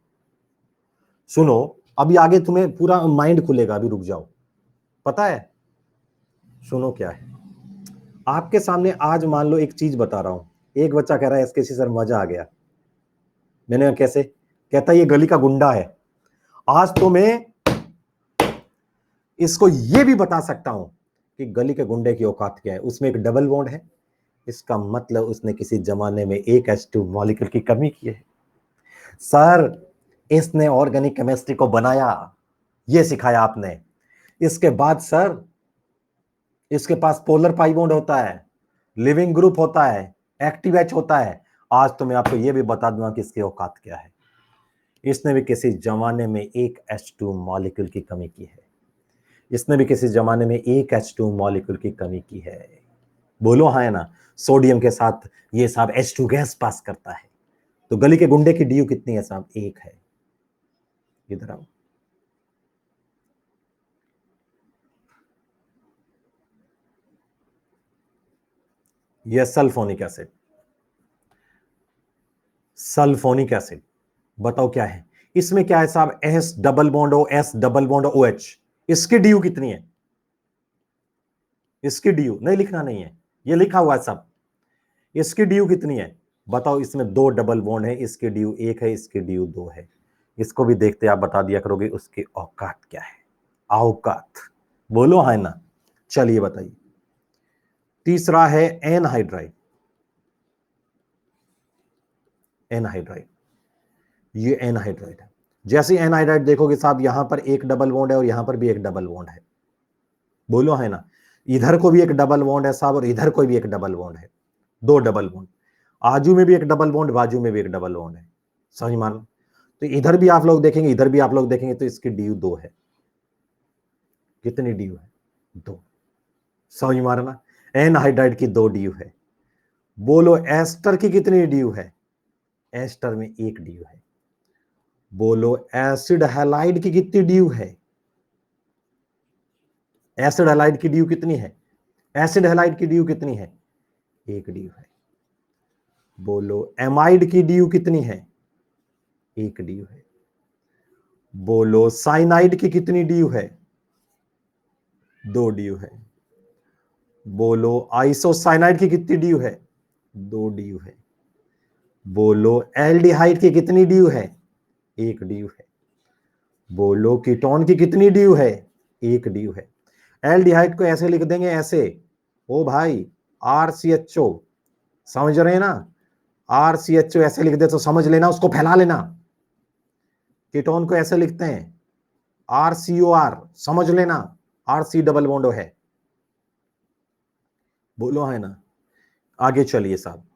सुनो, अभी आगे तुम्हें पूरा माइंड खुलेगा, अभी रुक जाओ। पता है, सुनो क्या है, आपके सामने आज मान लो एक चीज बता रहा हूं। एक बच्चा कह रहा है एसकेसी सर मजा आ गया। मैंने कहा कैसे? कहता ये गली का गुंडा है। आज तो मैं इसको ये भी बता सकता हूं कि गली के गुंडे की औकात क्या है। उसमें एक डबल बॉन्ड है, इसका मतलब उसने किसी जमाने में एक H2 मॉलिक्यूल की कमी की है। सर इसने ऑर्गेनिक केमिस्ट्री को बनाया, ये सिखाया आपने। इसके बाद सर इसके पास पोलर पाई बॉन्ड होता है, लिविंग ग्रुप होता है, एक्टिव H होता है। आज तो मैं आपको यह भी बता दूंगा कि इसकी औकात क्या है। इसने भी किसी जमाने में एक H2 मॉलिक्यूल की कमी की है, इसने भी किसी जमाने में एक H2 मॉलिक्यूल की कमी की है। बोलो हाँ है ना। सोडियम के साथ ये साहब H2 गैस पास करता है। तो गली के गुंडे की डी कितनी है साहब? 1 है। इधर आओ। ये सल्फोनिक एसिड, सल्फोनिक एसिड। बताओ क्या है इसमें? क्या है साहब? S double bond O, S double bond OH। इसकी डी कितनी है? इसकी डी नहीं लिखना नहीं है, ये लिखा हुआ है सब। इसकी डी कितनी है बताओ? इसमें 2 डबल बॉन्ड है, इसकी डी 1 है, इसकी डी 2 है। इसको भी देखते आप बता दिया करोगे उसकी औकात क्या है। औकात बोलो है ना। चलिए बताइए। तीसरा है एनहाइड्राइड। एनहाइड्राइड, ये एनहाइड्राइड है। जैसे एनहाइड्राइड देखोगे साहब, यहां पर एक डबल बॉन्ड है और यहां पर भी एक डबल बॉन्ड है। बोलो है ना। इधर को भी एक डबल बॉन्ड है साहब और इधर को भी एक डबल बॉन्ड है। 2 डबल बॉन्ड। आजू में भी एक डबल बॉन्ड, बाजू में भी एक डबल बॉन्ड है। समझ मानो। तो इधर भी आप लोग देखेंगे, इधर भी आप लोग देखेंगे, तो इसकी डी 2 है। कितनी डी है? 2। समझ मारना। एनहाइड्राइड की 2 डी है। बोलो एस्टर की कितनी डी है? एस्टर में 1 डी है। बोलो एसिड हैलाइड की कितनी डी है? एसिड हैलाइड की डी कितनी है? एसिड हैलाइड की डी कितनी है? 1 डी है। बोलो एमाइड की डी कितनी है? 1 डी है। बोलो साइनाइड की कितनी डी है? 2 डी है। बोलो आइसोसाइनाइड की कितनी डी है? 2 डी है। बोलो एल्डिहाइड की कितनी डी है? 1 डी है। बोलो कीटोन की कितनी डी है? 1 डी है। एल्डिहाइड को ऐसे लिख देंगे, ऐसे। ओ भाई, RCHO। समझ रहे हैं ना? RCHO ऐसे लिख दे तो समझ लेना, उसको फैला लेना। कीटोन को ऐसे लिखते हैं, RCOR, समझ लेना, RC डबल बॉन्ड है। बोलो है ना। आगे चलिए साहब।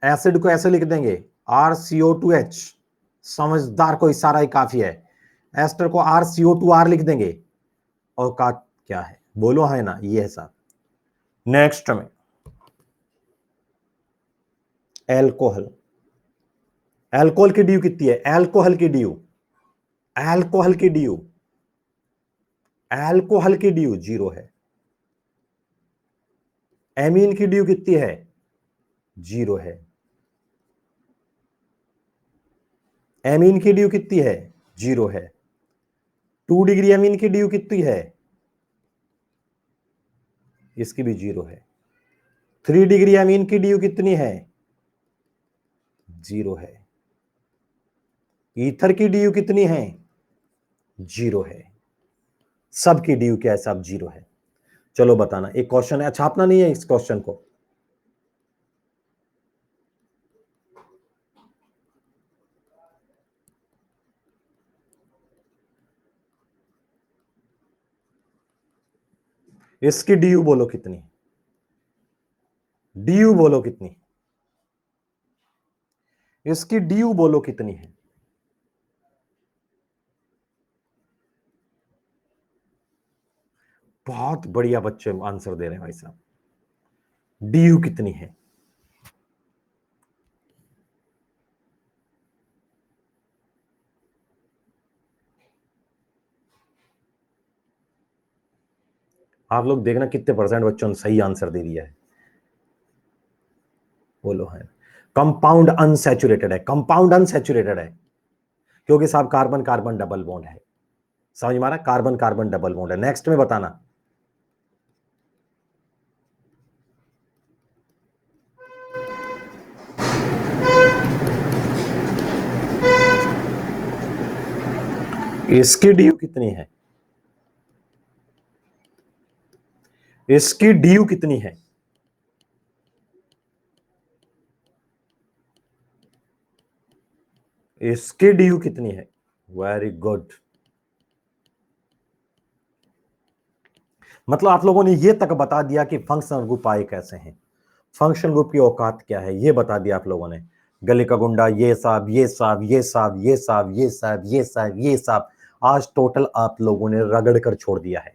एसिड को ऐसे लिख देंगे, RCO2H। समझदार को इशारा ही काफी है। एस्टर को RCO2R लिख देंगे। औकात क्या है? बोलो है ना। ये है साहब। नेक्स्ट में एल्कोहल। एल्कोहल की ड्यू कितनी है? एल्कोहल की ड्यू, एल्कोहल की ड्यू, एल्कोहल की ड्यू 0 है। एमीन की ड्यू कितनी है? 0 है। एमीन की ड्यू कितनी है? 0 है। 2 डिग्री एमीन की ड्यू कितनी है? इसकी भी 0 है। 3 डिग्री एमीन की ड्यू कितनी है? 0 है। ईथर की ड्यू कितनी है? 0 है। सबकी ड्यू क्या है साहब? 0 है। चलो बताना। एक क्वेश्चन है, छापना नहीं है इस क्वेश्चन को। इसकी ड्यू बोलो कितनी? ड्यू बोलो कितनी? इसकी ड्यू बोलो कितनी है? बहुत बढ़िया बच्चे आंसर दे रहे हैं भाई साहब। ड्यू कितनी है? आप लोग देखना कितने परसेंट बच्चों ने सही आंसर दे दिया है। बोलो है। कंपाउंड अनसैचुरेटेड है। कंपाउंड अनसैचुरेटेड है क्योंकि साहब कार्बन कार्बन डबल बॉन्ड है। समझ मारा? कार्बन कार्बन डबल बॉन्ड है। नेक्स्ट में बताना। इसकी ड्यू कितनी है? इसकी ड्यू कितनी है? इसकी ड्यू कितनी है? Very good. मतलब आप लोगों ने ये तक बता दिया कि फंक्शनल ग्रुप आए कैसे हैं, फंक्शनल ग्रुप की औकात क्या है, ये बता दिया आप लोगों ने। गली का गुंडा, ये साहब, ये साहब, ये साहब, ये साहब, ये साहब, ये साहब, ये साहब। आज टोटल आप लोगों ने रगड़ कर छोड़ दिया है।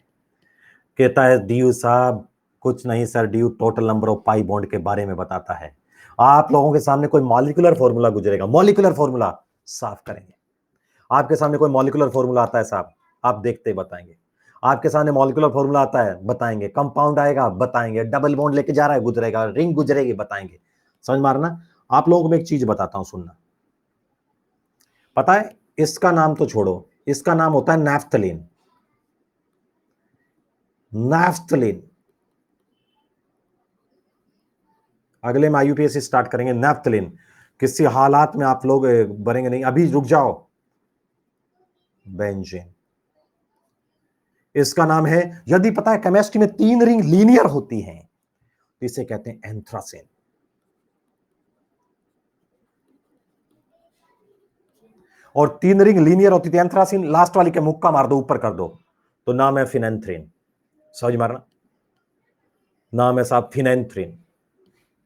कहता है ड्यू साहब कुछ नहीं sir, due total number of pi bond के बारे में बताता है। आप लोगों के सामने कोई मॉलिक्यूलर फॉर्मूला गुजरेगा, मॉलिक्यूलर फॉर्मूला साफ करेंगे। आपके सामने कोई मॉलिक्यूलर फॉर्मूला आता है साहब, आप देखते ही बताएंगे। आपके सामने मॉलिक्यूलर फॉर्मूला आता है, बताएंगे। कंपाउंड आएगा, बताएंगे। डबल बॉन्ड लेके जा रहा है, गुजरेगा। रिंग गुजरेगी, बताएंगे। समझ मारना। आप लोगों को मैं एक चीज बताता हूं, सुनना। पता है, इसका नाम तो छोड़ो, इसका नाम होता है नैफ्थलीन। नैफ्थलीन। अगले में आईयूपीएससी स्टार्ट करेंगे। नैफ्थलीन किसी हालात में आप लोग भरेंगे नहीं, अभी रुक जाओ। बेंजीन, इसका नाम है, यदि पता है केमिस्ट्री में 3 रिंग लीनियर होती हैं तो इसे कहते हैं एंथ्रासीन। और 3 रिंग लीनियर होती थी एंथ्रासीन, लास्ट वाली के मुक्का मार दो, ऊपर कर दो, तो नाम है फिनेंथ्रीन। समझ मारना, नाम है साहब फिनेंथ्रीन।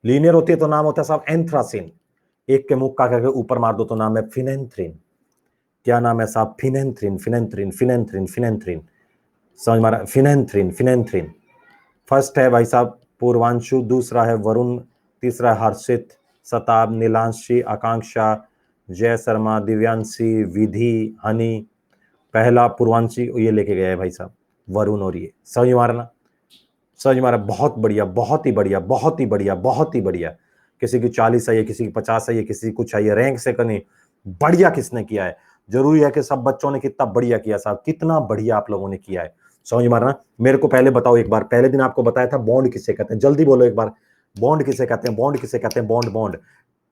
लीनियर होती है तो नाम होता है साहब एंथ्रासीन, एक के मुक्का करके ऊपर मार दो तो नाम है फिनेंथ्रीन। क्या नाम है साहब? Phenanthrene, phenanthrene, phenanthrene, phenanthrene. समझ मारा, फिनेंथ्रीन, फिनेंथ्रीन। फर्स्ट है भाई साहब पूर्वांशु, दूसरा है वरुण, तीसरा है हर्षित, सताब, नीलांशी, आकांक्षा, जय शर्मा, दिव्यांशी, विधि, हनी। पहला पूर्वांशी ये लेके गया है भाई साहब, वरुण। और ये समझ मारना, समझ मारा। बहुत बढ़िया, बहुत ही बढ़िया, बहुत ही बढ़िया, बहुत ही बढ़िया। किसी की 40 आई है, किसी की 50 आई है, किसी की कुछ आई है, रैंक से कहीं बढ़िया किसने किया है। जरूरी है कि सब बच्चों ने कितना बढ़िया किया साहब, कितना बढ़िया आप लोगों ने किया है। समझ मारना। मेरे को पहले बताओ एक बार, पहले दिन आपको बताया था बॉन्ड किसे कहते हैं, जल्दी बोलो एक बार। बॉन्ड किसे कहते हैं? बॉन्ड किसे कहते हैं? Bond, bond.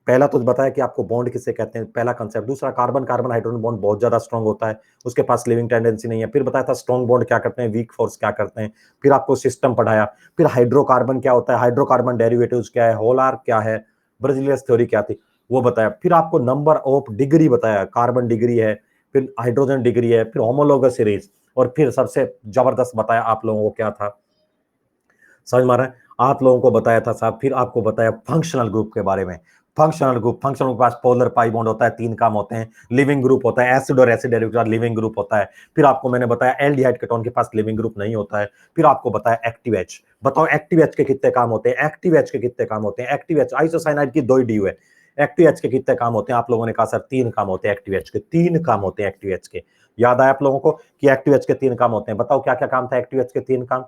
पहला तो बताया कि आपको बॉन्ड किसे कहते हैं, पहला कंसेप्ट। दूसरा, कार्बन कार्बन हाइड्रोजन बॉन्ड बहुत ज्यादा स्ट्रांग होता है, उसके पास लिविंग टेंडेंसी नहीं है। फिर बताया था स्ट्रांग बॉन्ड क्या करते हैं, वीक फोर्स क्या करते हैं। फिर आपको सिस्टम पढ़ाया। फिर हाइड्रोकार्बन क्या होता है, हाइड्रोकार्बन डेरिवेटिव्स क्या है, होलार क्या है, ब्राजीलियस थ्योरी क्या थी, वो बताया। फिर आपको नंबर ऑफ डिग्री बताया, कार्बन डिग्री है, फिर हाइड्रोजन डिग्री है, फिर होमोलोगस सीरीज, और फिर सबसे जबरदस्त बताया आप लोगों को क्या था, समझ मार रहे हैं? आप लोगों को बताया था साहब, फिर आपको बताया फंक्शनल ग्रुप के बारे में। फंक्शनल ग्रुप, फंक्शनल के पास पोलर पाई बॉन्ड होता है, 3 काम होते हैं। लिविंग ग्रुप होता है, एसिड और एसिड डेरिवेटिव लिविंग ग्रुप होता है। फिर आपको मैंने बताया एल्डिहाइड कीटोन के पास लिविंग ग्रुप नहीं होता है। फिर आपको बताया एक्टिव एच। बताओ एक्टिव एच के कितने काम होते हैं? एक्टिव एच के कितने काम होते हैं? एक्टिव एच आइसोसाइनाइड की 2 ही डी है। एक्टिव एच के कितने काम होते हैं? आप लोगों ने कहा सर 3 काम होते हैं एक्टिव एच के। 3 काम होते हैं एक्टिव एच के। याद आया आप लोगों को कि एक्टिव एच के 3 काम होते हैं? बताओ क्या क्या काम था एक्टिव एच के 3 काम?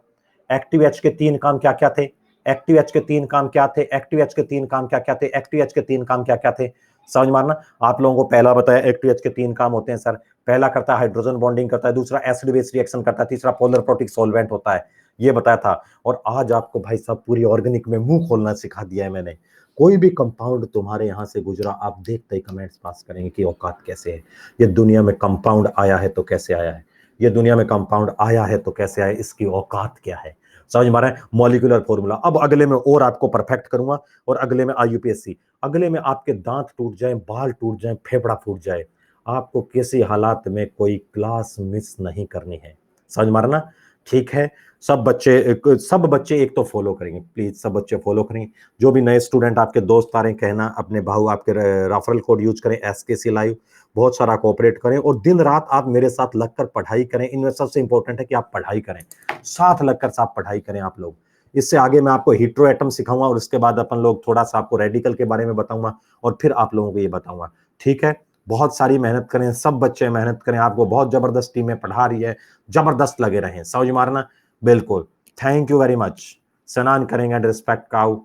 एक्टिव एच के 3 काम क्या क्या थे? एक्टिव एच के 3 काम क्या थे? एक्टिव एच के 3 काम क्या क्या थे? एक्टिव एच के 3 काम क्या क्या थे? समझ मारना। आप लोगों को पहला बताया एक्टिव एच के 3 काम होते हैं सर। पहला करता है हाइड्रोजन बॉन्डिंग करता है, दूसरा एसिड बेस रिएक्शन करता है, तीसरा पोलर प्रोटिक सॉल्वेंट होता है, ये बताया था। और आज आपको भाई साहब पूरी ऑर्गेनिक में मुंह खोलना सिखा दिया है मैंने। कोई भी कंपाउंड तुम्हारे यहां से गुजरा, आप देखते ही कमेंट्स पास करेंगे कि औकात कैसे है। ये दुनिया में कंपाउंड आया है तो कैसे आया है, ये दुनिया में कंपाउंड आया है तो कैसे आया, इसकी औकात क्या है। समझ में आ रहा है? Molecular formula. अब अगले में और आपको परफेक्ट करूंगा, और अगले में आईयूपीएससी। अगले में आपके दांत टूट जाए, बाल टूट जाए, फेफड़ा फूट जाए, आपको किसी हालात में कोई क्लास मिस नहीं करनी है। समझ मारना, ठीक है? सब बच्चे एक तो फॉलो करेंगे, प्लीज सब बच्चे फॉलो करेंगे। जो भी नए स्टूडेंट आपके दोस्त आ रहे हैं, कहना अपने भाऊ आपके रेफरल कोड यूज करें एसकेसी लाइव, बहुत सारा कोऑपरेट करें, और दिन रात आप मेरे साथ लगकर पढ़ाई करें। इनमें सबसे इंपॉर्टेंट है कि आप पढ़ाई करें, साथ लगकर साथ पढ़ाई करें आप लोग। इससे आगे मैं आपको हीट्रो एटम सिखाऊंगा, और उसके बाद अपन लोग थोड़ा सा आपको रेडिकल के बारे में बताऊंगा, और फिर आप लोगों को ये बताऊंगा। ठीक है? बहुत सारी मेहनत करें, सब बच्चे मेहनत करें, आपको बहुत जबरदस्त टीमें पढ़ा रही है, जबरदस्त लगे रहें। समझ मारना, बिल्कुल। Thank you very much. स्नान करेंगे and respect cow,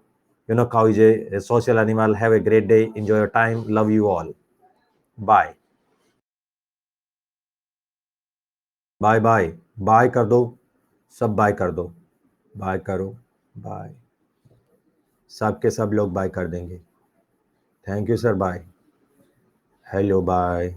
you know cow is a social animal. Have a great day, enjoy your time, love you all, bye bye bye. Bye कर दो, सब बाय कर दो, बाय करो, बाय। सबके सब लोग बाय कर देंगे। Thank you sir, bye, hello, bye.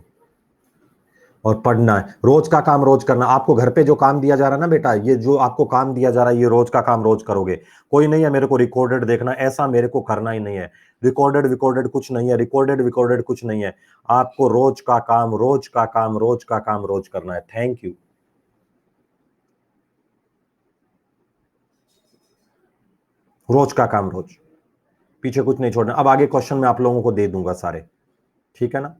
और पढ़ना है, रोज का काम रोज करना। आपको घर पे जो काम दिया जा रहा है ना बेटा, ये जो आपको काम दिया जा रहा है, ये रोज का काम रोज करोगे। कोई नहीं है मेरे को रिकॉर्डेड देखना, ऐसा मेरे को करना ही नहीं है। रिकॉर्डेड विकॉर्डेड कुछ नहीं है, रिकॉर्डेड विकॉर्डेड कुछ नहीं है। आपको रोज का काम रोज का काम रोज का काम रोज करना है। Thank you. रोज का काम रोज, पीछे कुछ नहीं छोड़ना। अब आगे क्वेश्चन मैं आप लोगों को दे दूंगा सारे, ठीक है ना?